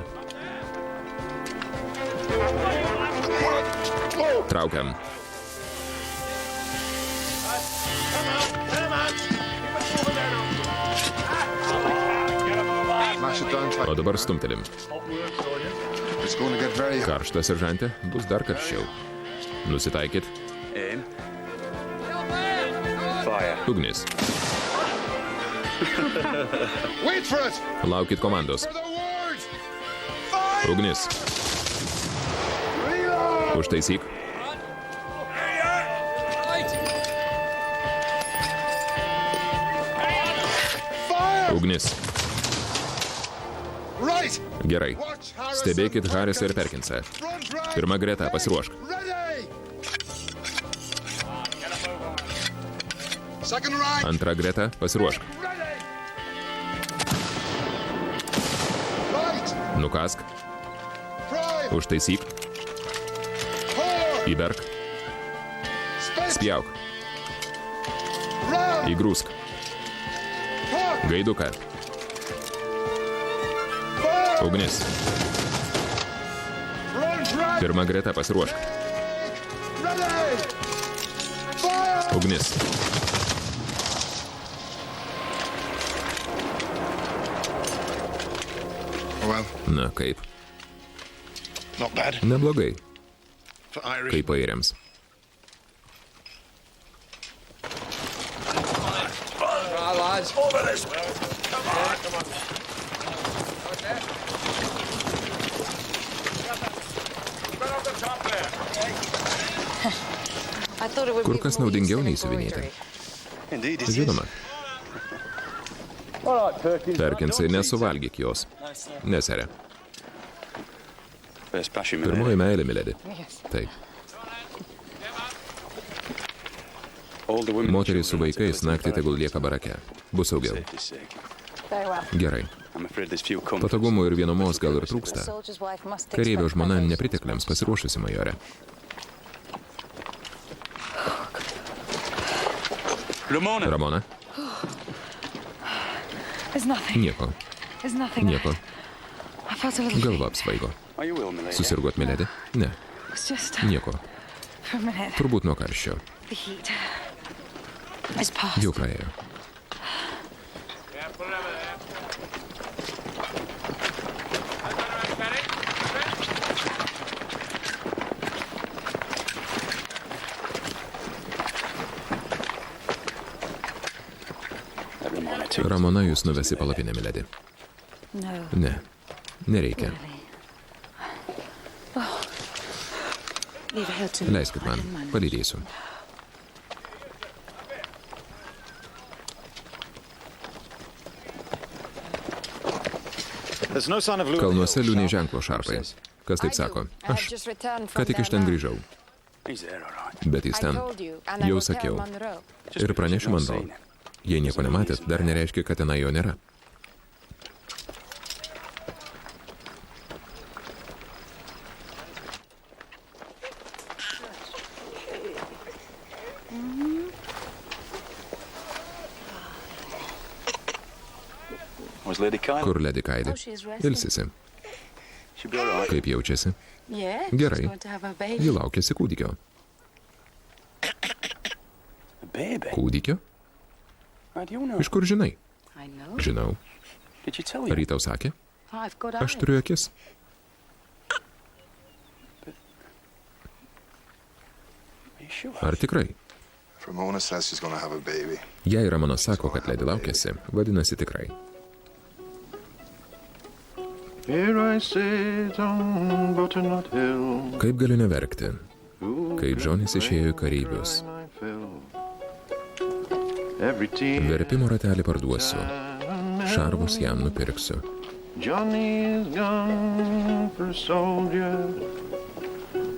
Traukiam. O dabar stumtelim. Karšta, seržante, bus dar karščiau. Nusitaikit. Ugnis. Laukit komandos. Ugnis. Užtaisyk. Ugnis. Gerai. Stebėkit Harrisą ir Perkinsą. Pirma greta, pasiruošk. Antra greta, pasiruošk. Nukask. Užtaisyk. Įberk. Spjauk. Įgrūsk. Gaiduką. Ugnis. Pirma greta, pasiruošk. Ugnis. Na kaip? Neblogai. Kaip airiams. Kur kas naudingiau nei siuvinėti. Žinoma. Perkinsai, nesuvalgyk jos. Nesere. Pirmoji meilė, miledi. Taip. Moterys su vaikais naktį tegul lieka barake. Bus saugiau. Gerai. Patogumų ir vienumos gal ir trūksta. Kareivio žmona nepritekliams pasiruošusi, majore. Ramona? Nieko. Nieko. Galva apsvaigo. Susirgot, miledi? Ne. Nieko. Turbūt nuo karščio. Jau praėjo. Ramona jūs nuvesi palapinę, miledi. Ne. Nereikia. Leiskit man. Palydėsiu. Kalnuose liūniai ženklo šarpai. Kas taip sako? Aš. Ką tik iš ten grįžau. Bet jis ten. Jau sakiau. Ir pranešiu Monroe. Jei nieko nematėt, dar nereiškia, kad tenai jo nėra. Kur Lady Kaidi? Ilsisi. Kaip jaučiasi? Gerai. Ji laukiasi kūdikio. Kūdikio? Iš kur žinai? Žinau. Ar jį tau sakė? Aš turiu akis. Ar tikrai? Jei Ramona sako, kad Lady laukiasi, vadinasi tikrai. Kaip galiu neverkti, kai Džonis išėjo į kareivius? Verpimo ratelį parduosiu, šarvus jam nupirksiu.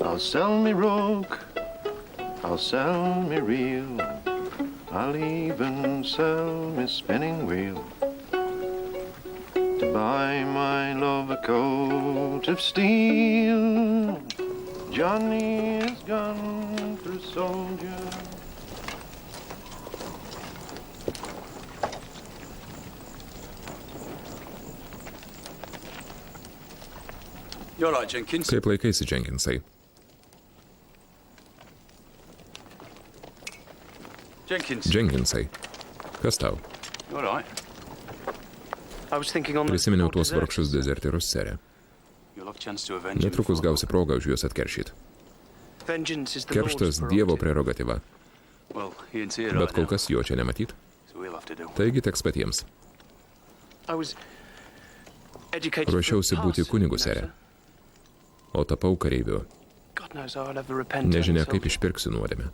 I'll sell me rope, I'll sell me reel, I'll even sell me spinning wheel, to buy my love a coat of steel. Johnny is gone for a soldier. Kaip laikaisi, Jenkinsai? Jenkinsai, kas tau? Prisiminiau tuos vargšus dezertyrus, sere. Netrukus gausi progą už juos atkeršyt. Kerštas Dievo prerogatyva. Bet kol kas jo čia nematyt. Taigi teks patiems. Ruošiausi būti kunigu, sere. O tapau kareiviu. Nežinia, kaip išpirksiu nuodėmę.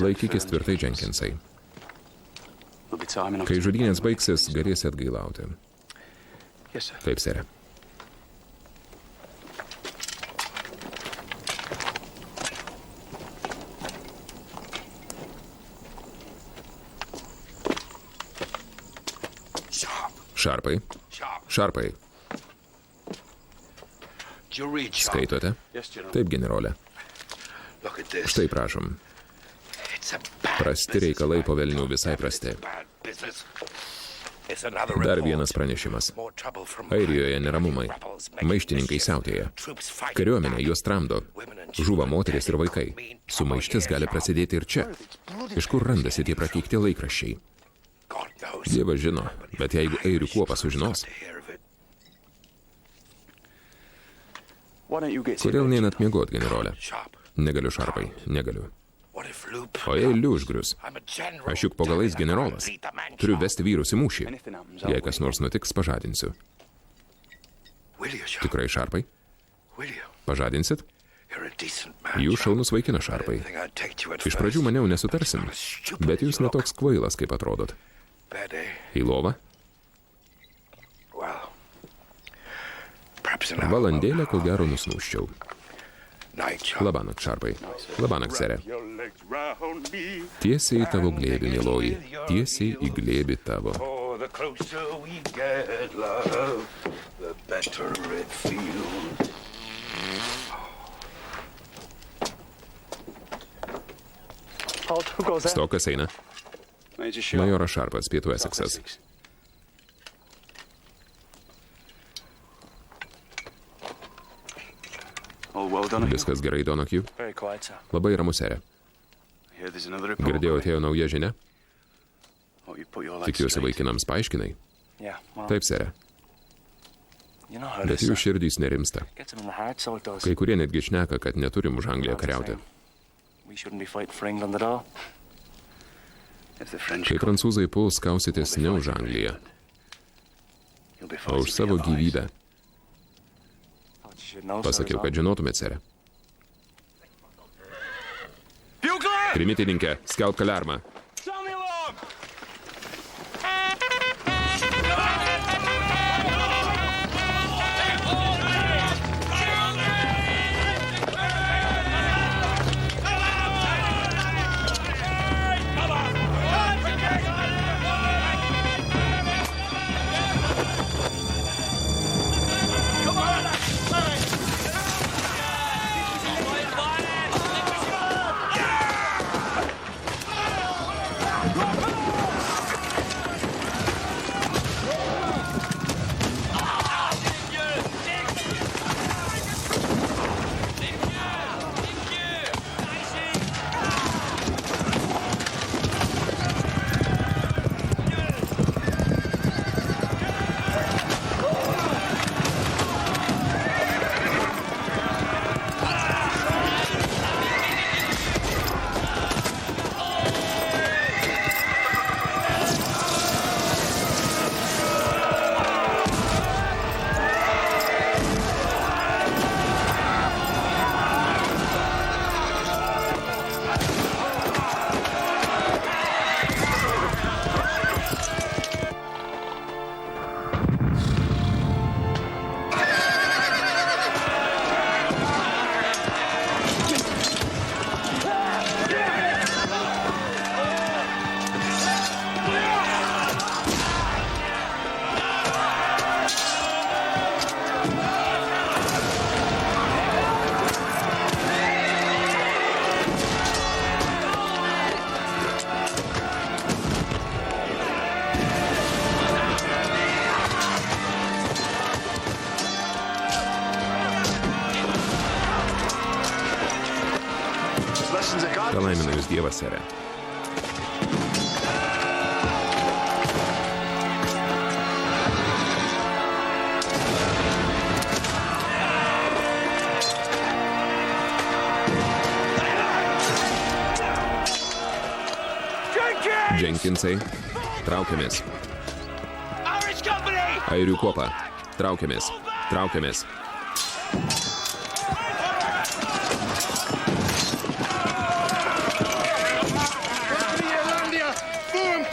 Laikykis tvirtai, Jenkinsai. Kai žudynės baigsis, galėsi atgailauti. Taip, sere. Šarpai. Šarpai. Skaitote? Taip, generolė. Štai prašom. Prasti reikalai po velnių, visai prasti. Dar vienas pranešimas. Airijoje neramumai. Maištininkai siautėja. Kariuomenė juos tramdo. Žuva moteris ir vaikai. Sumaištis gali prasidėti ir čia. Iš kur randasi tie prakeikti laikraščiai? Dievas žino, bet jeigu airių kuopa sužinos... Kodėl neinat miegot, generolė? Negaliu, Šarpai, negaliu. O jei Liu užgrius? Aš juk po galais generolas. Turiu vesti vyrus į mūšį. Jei kas nors nutiks, pažadinsiu. Tikrai, Šarpai? Pažadinsit? Jūs šaunus vaikinas, Šarpai. Iš pradžių maniau nesutarsim, bet jūs netoks kvailas, kaip atrodot. Į lovą? Valandėlę, ko gero, nusnūščiau. Labanak, Šarpai. Labanak, sere. Tiesiai į tavo glėbį, mieloji. Tiesiai į glėbį tavo. Stokas eina. Majoras Šarpas, Pietų Eseksas. Viskas gerai, Donahue? Labai ramu, sere. Girdėjau, atėjo nauja žinia? Tikiuosi, vaikinams paaiškinai? Taip, sere. Bet jų širdys nerimsta. Kai kurie netgi šneka, kad neturim už Angliją kariauti. Kai prancūzai puls, kausitės ne už Angliją, o už savo gyvybę. Pasakiau, kad žinotumėt, sere. Trimitininkė, skelbk aliarmą. Palaimina jūs Dievas, sere. Jenkinsai, traukiamės. Airių kuopa, traukiamės, traukiamės.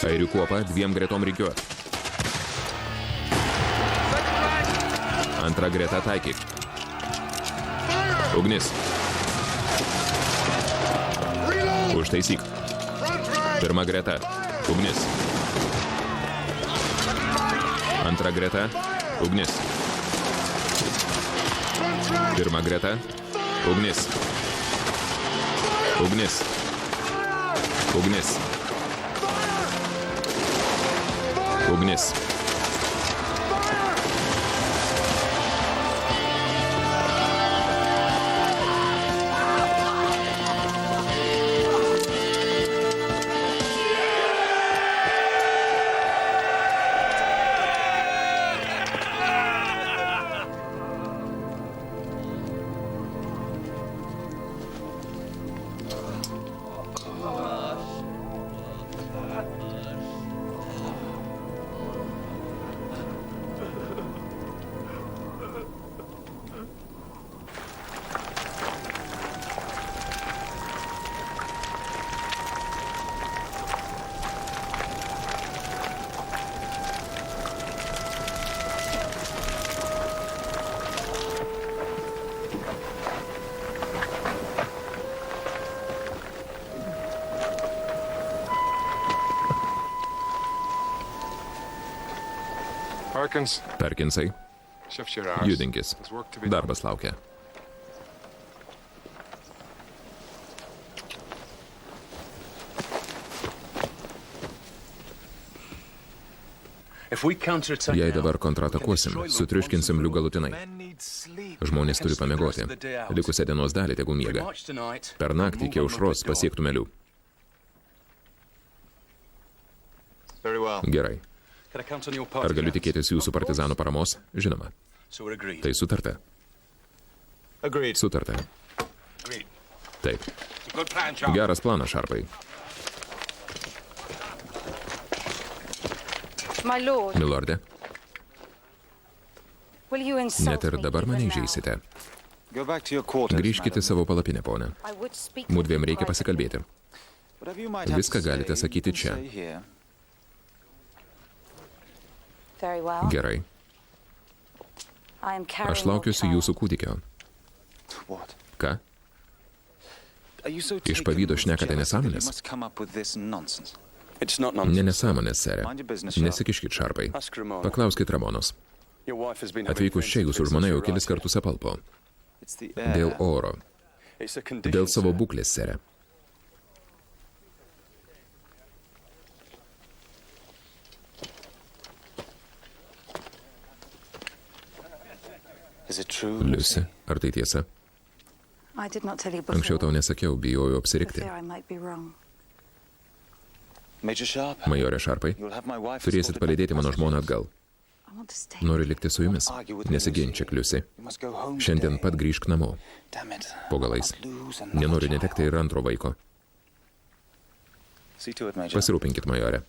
Airių kuopa 2 gretom rikiuot. Antra greta taikyk. Ugnis. Užtaisyk. Pirma greta. Ugnis. Antra greta. Ugnis. Pirma greta. Ugnis. Ugnis. Ugnis. Ugnis. Perkinsai, judinkis. Darbas laukia. Jei dabar kontratakuosim, sutriuškinsim lių galutinai. Žmonės turi pamiegoti. Likusią dienos dalį tegul miega. Per naktį iki aušros pasiektume lių. Gerai. Ar galiu tikėtis jūsų partizanų paramos? Žinoma. Tai sutarta. Sutarta. Taip. Geras planas, Šarpai. Milorde, net ir dabar mane įžeisite. Grįžkite į savo palapinę, ponė. Mudviem reikia pasikalbėti. Viską galite sakyti čia. Gerai. Aš laukiuosi jūsų kūdikio. Ką? Iš pavydo šnekate nesąmonės? Ne nesąmonės, sere. Nesikiškit, Šarpai. Paklauskit Ramonos. Atvykus čia jūsų žmona jau kelis kartus apalpo. Dėl oro. Dėl savo būklės, sere. Liusi, ar tai tiesa? Anksčiau tau nesakiau, bijojau apsirikti. Majorė Šarpai, turėsit palydėti mano žmoną atgal. Noriu likti su jumis. Nesiginčiak, Liusi. Šiandien pat grįžk namo. Po galais. Nenoriu netekti ir antro vaiko. Pasirūpinkit, majorė.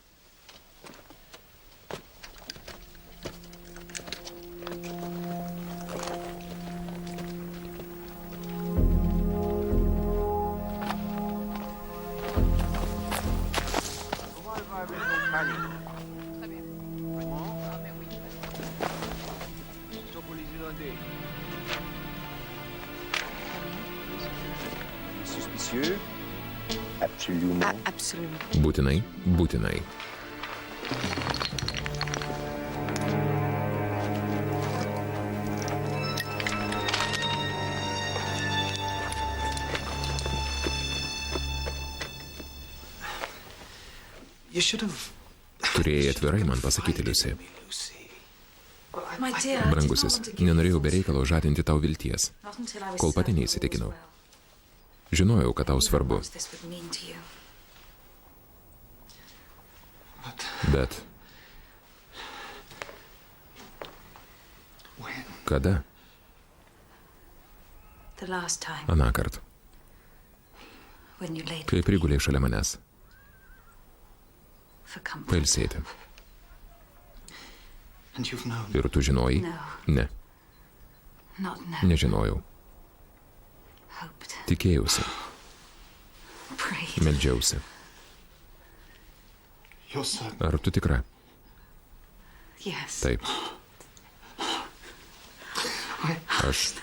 Būtinai, būtinai. Turėjai atvirai man pasakyti, Liusi. Brangusis, nenorėjau be reikalo žadinti tau vilties, kol pati neįsitikinau. Žinojau, kad tau svarbu. Bet kada? Anąkart. Kai prigulėjai šalia manęs. Pailsėti. Ir tu žinojai? Ne. Nežinojau. Tikėjausi. Meldžiausi. Ar tu tikra? Taip. Aš.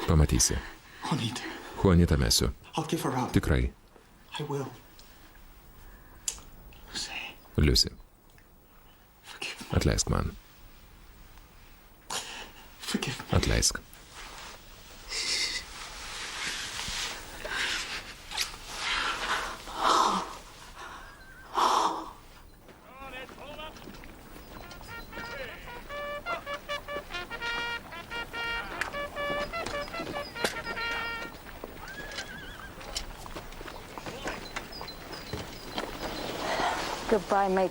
Pamatysi. Juanitą mesiu. Tikrai. Liusi. Atleisk man. Atleisk.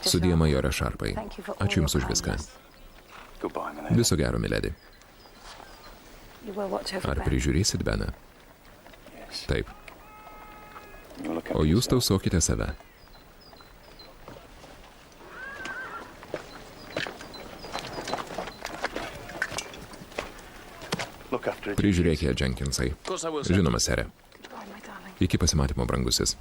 Sudie, majore Šarpai. Ačiū Jums už viską. Viso gero, miledi. Ar prižiūrėsit Beną? Taip. O jūs tausokite save. Prižiūrėkite Jenkinsai. Žinoma, sere. Iki pasimatymo, brangusis.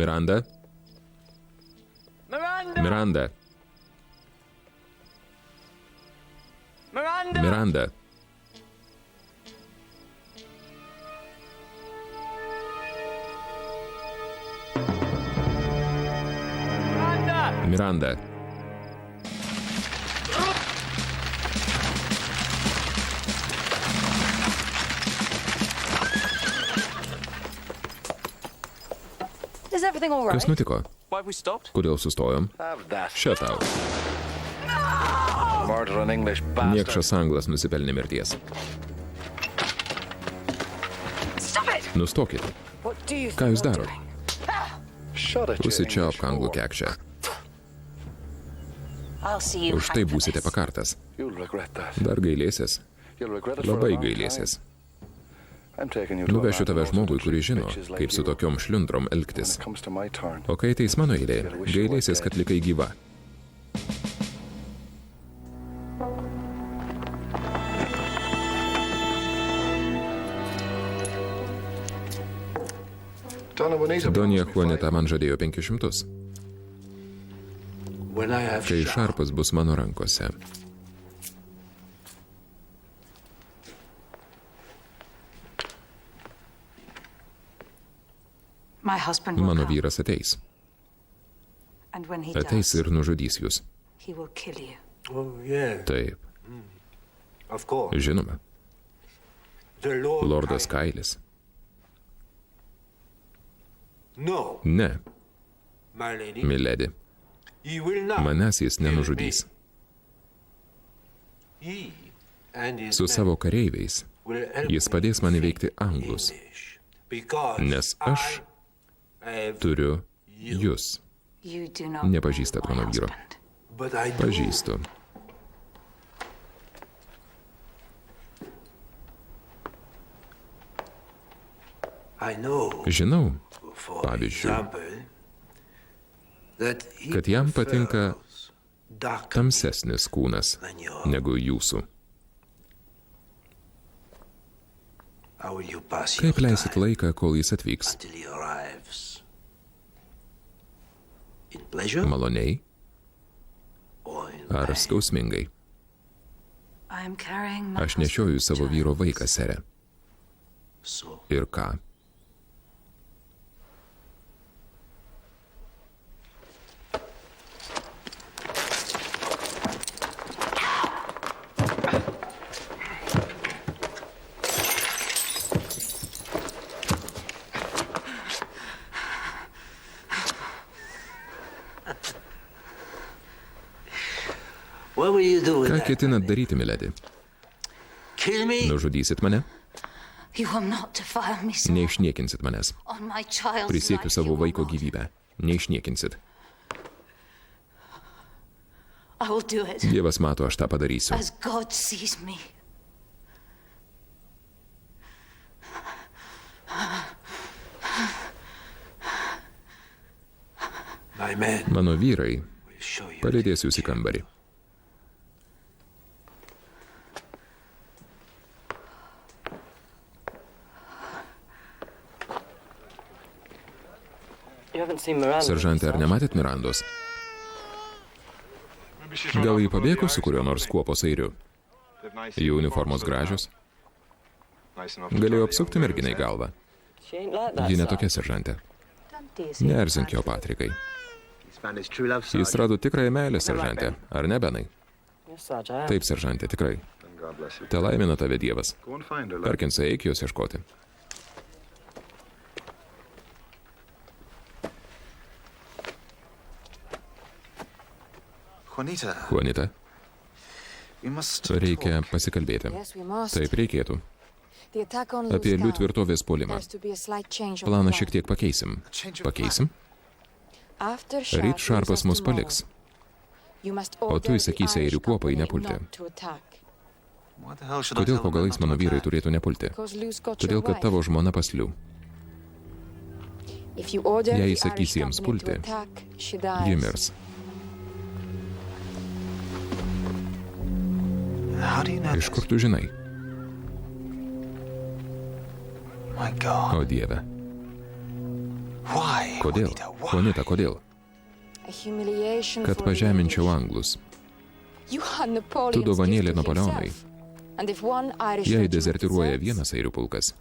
Miranda? Miranda? Miranda? Miranda? Kas nutiko? Kodėl sustojom? Še tau. Niekšas anglas nusipelnė mirties. Nustokit. Ką jūs darot? Užsičiaupk anglų kekšę. Už tai būsite pakartas. Dar gailėsies. Labai gailėsies. Nuvešiu tave žmogui, kuris žino, kaip su tokiom šliundrom elgtis. O kai ateis mano eilė, gailėsies, kad likai gyva. Donija Juanita man žadėjo 500. Kai Šarpas bus mano rankose. Mano vyras ateis. Ateis ir nužudys jūs. Taip. Žinoma. Lordas Kailis. Ne. Miledi. Manęs jis nenužudys. Su savo kareiviais jis padės man įveikti anglus. Nes aš turiu jūs. Nepažįstat mano vyro. Pažįstu. Žinau, pavyzdžiui, kad jam patinka tamsesnis kūnas negu jūsų. Kaip leisit laiką, kol jis atvyks? Maloniai ar skausmingai? Aš nešioju savo vyro vaiką, sere. Ir ką? Ką ketinat daryti, miledi? Nužudysit mane? Neišniekinsit manęs. Prisiekiu savo vaiko gyvybę. Neišniekinsit. Dievas mato, aš tą padarysiu. Mano vyrai palydės jūs į kambarį. Seržante, ar nematėt Mirandos? Gal jį pabėgo su kuriuo nors kuopos airiu? Jų uniformos gražios. Galėjo apsukti merginai galvą. Ji netokia, seržante. Neerzink jo, Patrikai. Jis rado tikrąją meilę, seržante. Ar ne, Benai? Taip, seržante, tikrai. Te laimina tave Dievas. Perkinsai, eik jos ieškoti. Juanita, reikia pasikalbėti. Taip reikėtų. Apie Liu tvirtovės puolimą. Planą šiek tiek pakeisim. Pakeisim? Ryt Šarpas mus paliks. O tu įsakysi airių kuopai nepulti. Kodėl po galais mano vyrai turėtų nepulti? Todėl, kad tavo žmona pas Liu. Jei įsakysi jiems pulti, ji mirs. Iš kur tu žinai? O Dieve. Kodėl? Juanita, kodėl? Kad pažeminčiau anglus. Tu dovanėlė Napoleonui. Jei dezertiruoja vienas airių pulkas,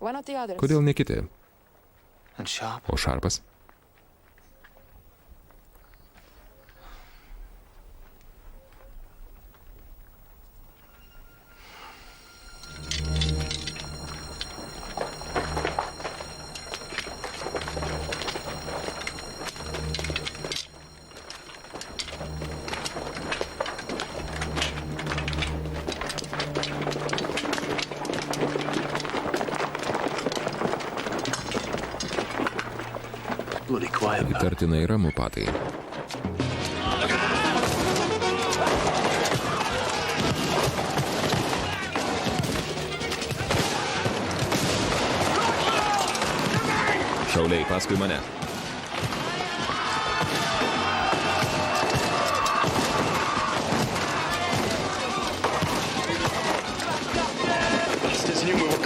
kodėl ne kiti? O Šarpas? Įtartinai ramu, Patai. Šauliai, paskui mane.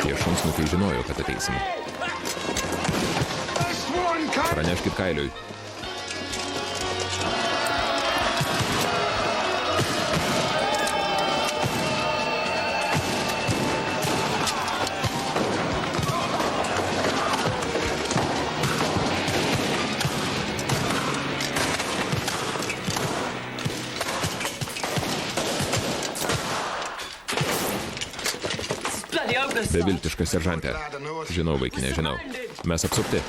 Tie šunsnukiai žinojo, kad ateisim. Praneškit Kailiui. Beviltiškas, seržante. Žinau, vaikinė, žinau. Mes apsupti.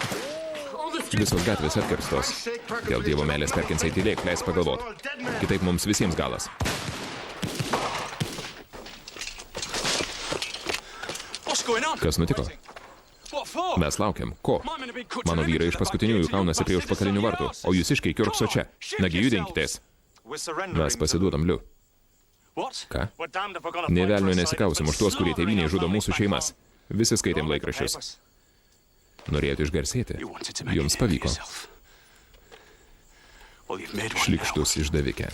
Visos gatvės atkirstos. Dėl Dievo meilės, Perkinsai, tylėk, leis pagalvot. Kitaip mums visiems galas. Kas nutiko? Mes laukiam. Ko? Mano vyrai iš paskutiniųjų kaunasi prie užpakalinių vartų, o jūsiškai kiurkso čia. Nagi judinkitės. Mes pasiduodam Liu. Ką? Nė velnio nesikausim už tuos, kurie tėvynėje žudo mūsų šeimas. Visi skaitėm laikraščius. Norėjote išgarsėti? Jums pavyko. Šlykštus išdavikė.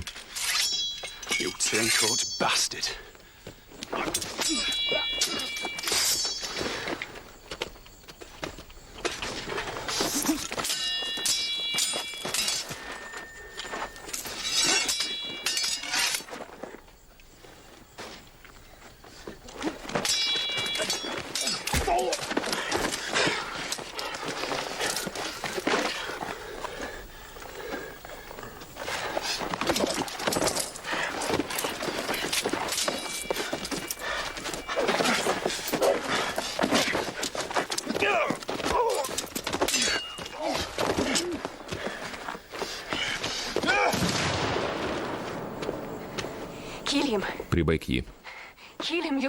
Pribaik jį.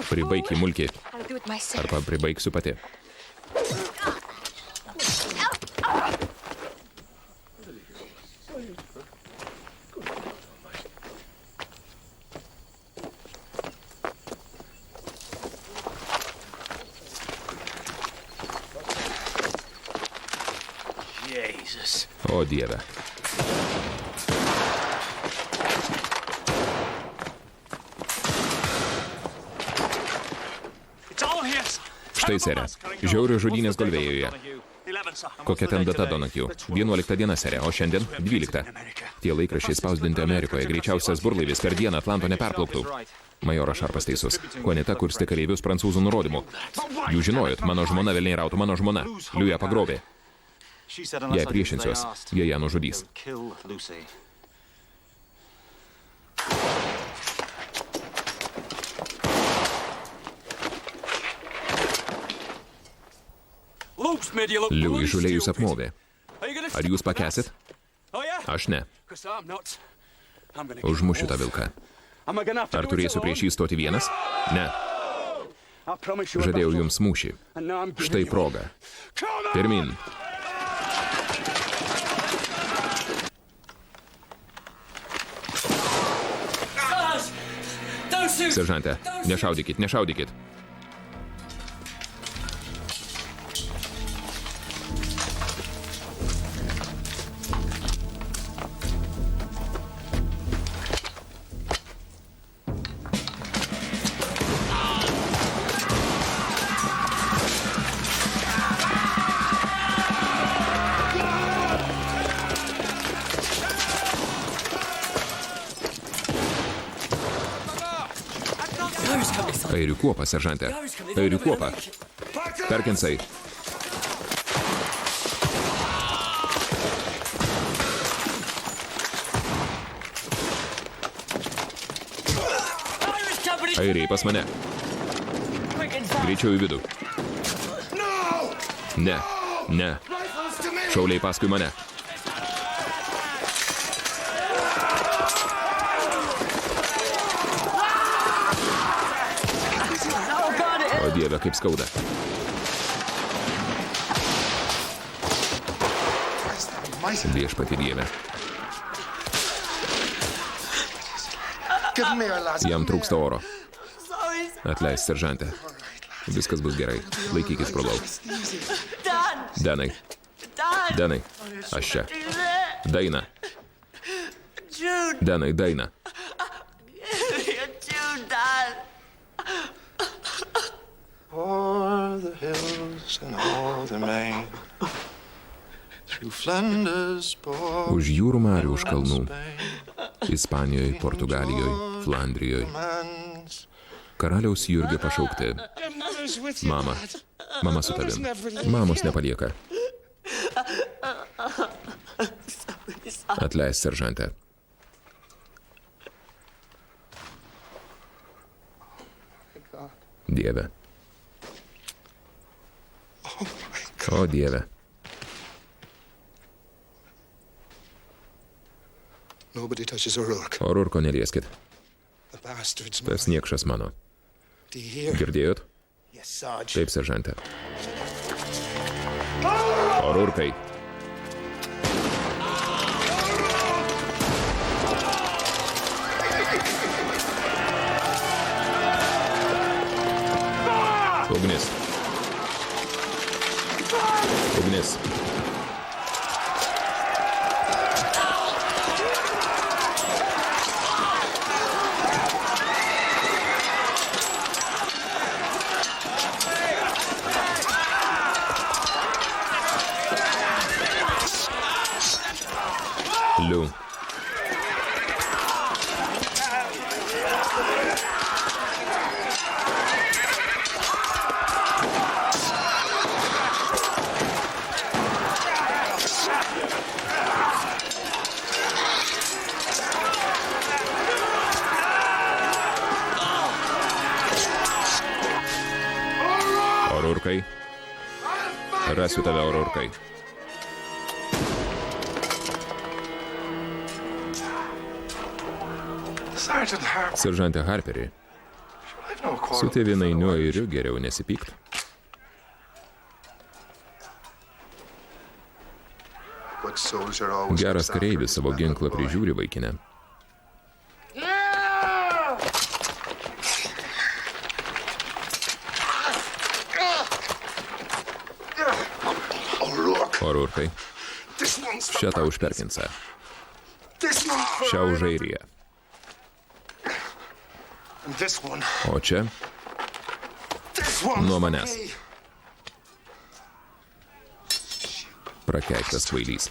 Pribaik jį, mulki. Arba pribaigsiu pati. O Dieve. Štai, sere, žiaurios žudynės Galvėjoje. Kokia ten data, Donahue? 11 diena, sere, o šiandien 12. Tie laikraščiai spausdinti Amerikoje, greičiausias burlaivis per dieną Atlanto neperplauktų. Majoras Šarpas teisus. Juanita kurstė kareivius prancūzų nurodymu. Jūs žinojot, mano žmona velniai rautų, mano žmona. Liuja pagrobė. Jei priešinsiuos, jie ją nužudys. Liu įžulėjus apmovė. Ar jūs pakesit? Aš ne. Užmušiu tą vilką. Ar turėsiu prieš jį stoti vienas? Ne. Žadėjau jums mūšį. Štai proga. Pirmin. Seržante, nešaudykit, nešaudykit. Airių kuopa, seržante. Airių kuopa. Perkinsai. Airiai pas mane. Greičiau į vidų. Ne, ne. Šauliai paskui mane. O Dieve, kaip skauda. Viešpatie Dieve. Jam trūksta oro. Atleisk, seržante. Viskas bus gerai. Laikykis, brolau. Danai. Danai. Aš čia. Daina. Danai, Daina. O'er the hills and o'er the main, through Flanders, Už jūrų marių, už kalnų. Ispanijoje, Portugalijoje, Flandrijoje. Karaliaus Jurgio pašaukti. Mama. Mama su tavim. Mamos nepalieka. Atleisk, seržante. Dieve. O Dieve. O'Rourko nelieskit. Tas niekšas mano. Girdėjot? Taip, seržante. O'Rourkai. Ugnis. Ugnis. Liu. O'Rourkai. Rasiu tave, O'Rourkai. Seržante Harperi, su tėvynainiu Airiu geriau nesipykt. Geras kareivis savo ginklą prižiūri, vaikine. O'Rourkai, šią tau už Perkinsą. Šią už Airiją. O čia? Nuo manęs. Prakeiktas kvailys.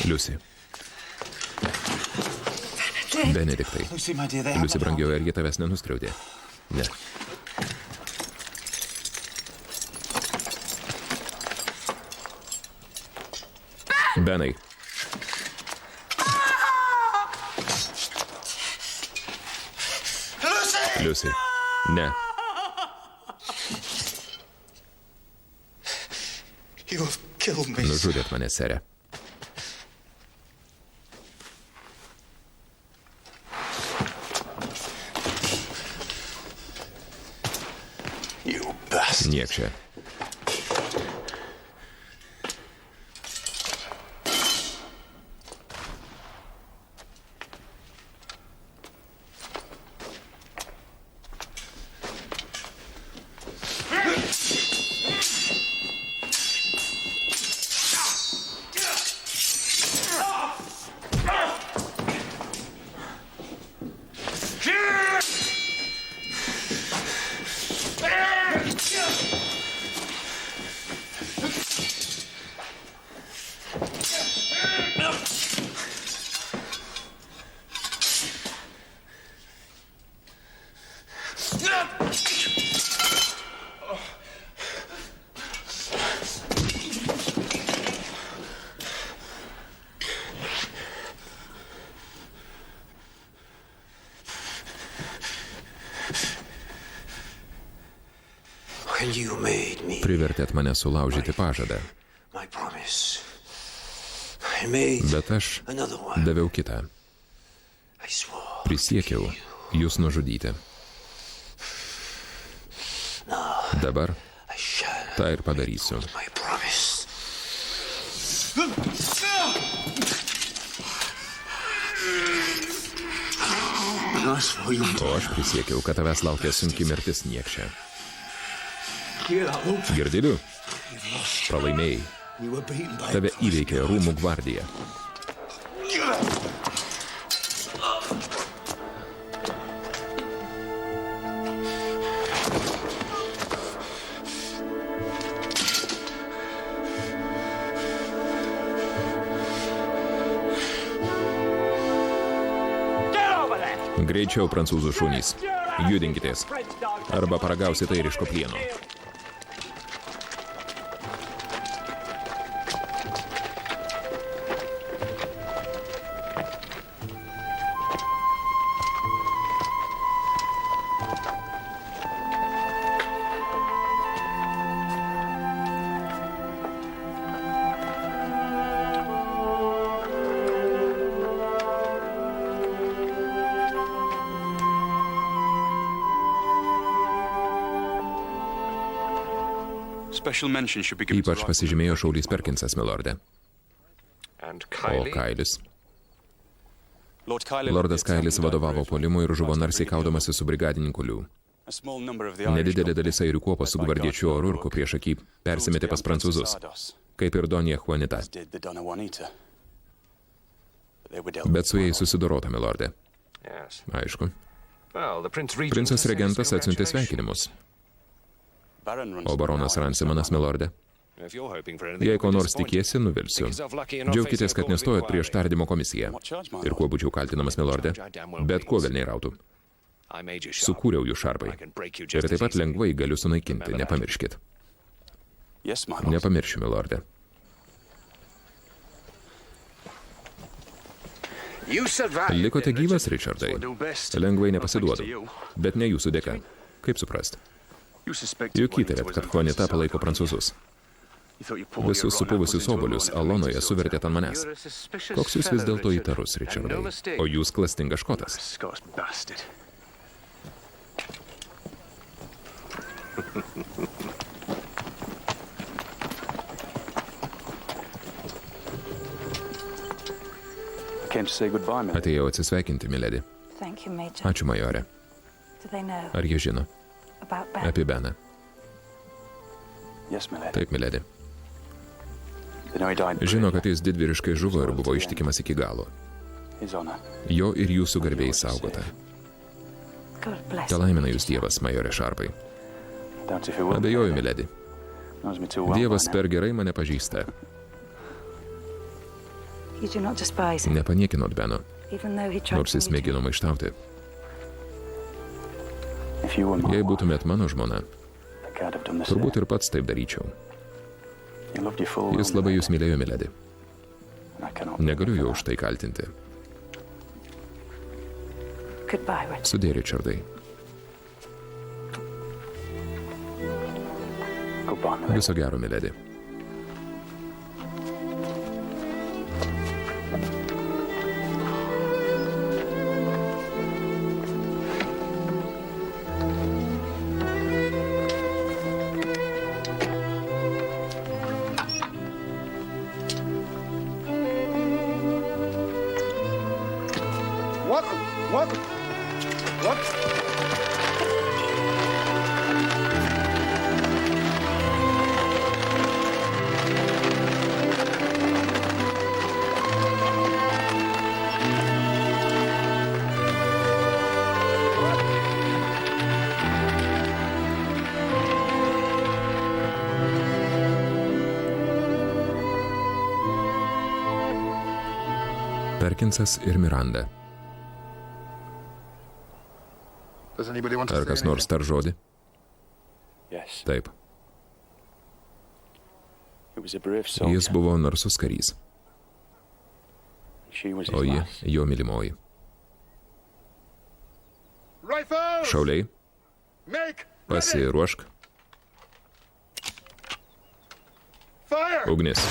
Liusi. Benediktai. Liusi, brangioji, ar jie tavęs nenuskriaudė? Ne. Benai. Liusi. Ne. Nužudėt mane, sere. Niekšė. Privertėt mane sulaužyti pažadą. Bet aš daviau kitą. Prisiekiau jūs nužudyti. Dabar tą ir padarysiu. O aš prisiekiau, kad tavęs laukia sunki mirtis, niekšė. Girdėliu? Pralaimėjai. Tave įveikė rūmų gvardija. Greičiau, prancūzų šunys. Judinkitės. Arba paragausite airiško plieno. Ypač pasižymėjo šaulys Perkinsas, milorde. O Kailis? Lordas Kailis vadovavo puolimui ir žuvo narsiai kaudamasi su brigadininku Liu. Nedidelė dalis airių kuopos su gvardiečiu O'Rourke'u priešaky persimetė pas prancūzus, kaip ir Donija Juanita. Bet su jais susidorota, milorde. Aišku. Princas regentas atsiuntė sveikinimus. O baronas Ransemanas, milorde? Jei ko nors tikiesi, nuvilsiu. Džiaukitės, kad nestojot prieš tardymo komisiją. Ir kuo būčiau kaltinamas, milorde? Bet kuo velniai rautų. Sukūriau jų šarpai. Ir taip pat lengvai galiu sunaikinti, nepamirškit. Nepamiršiu, milorde. Likote gyvas, Richardai. Lengvai nepasiduodu. Bet ne jūsų dėka. Kaip suprast? Juk įtarėt, kad Juanita palaiko prancūzus. Visus supuvusius obuolius Alonoje suvertėt ant manęs. Koks jūs vis dėlto įtarus, Richardai? O jūs klastingas škotas. Atėjau atsisveikinti, miledi. Ačiū, majore. Ar jie žino apie Beną? Taip, miledi. Žino, kad jis didvyriškai žuvo ir buvo ištikimas iki galo. Jo ir jūsų garbėjai saugota. Te laimina jūs Dievas, majore Šarpai. Abejoju, miledi. Dievas per gerai mane pažįsta. Nepaniekinot Beno, nors jis mėgino maištauti. Jei būtumėt mano žmona, turbūt ir pats taip daryčiau. Jis labai jūs mylėjo, miledi. Negaliu jo už tai kaltinti. Sudė, Richardai. Viso gero, miledi. Perkinsas ir Miranda. Ar kas nors tar žodį? Taip. Jis buvo narsus karys, o ji jo mylimoji. Šauliai, pasiruošk. Ugnis.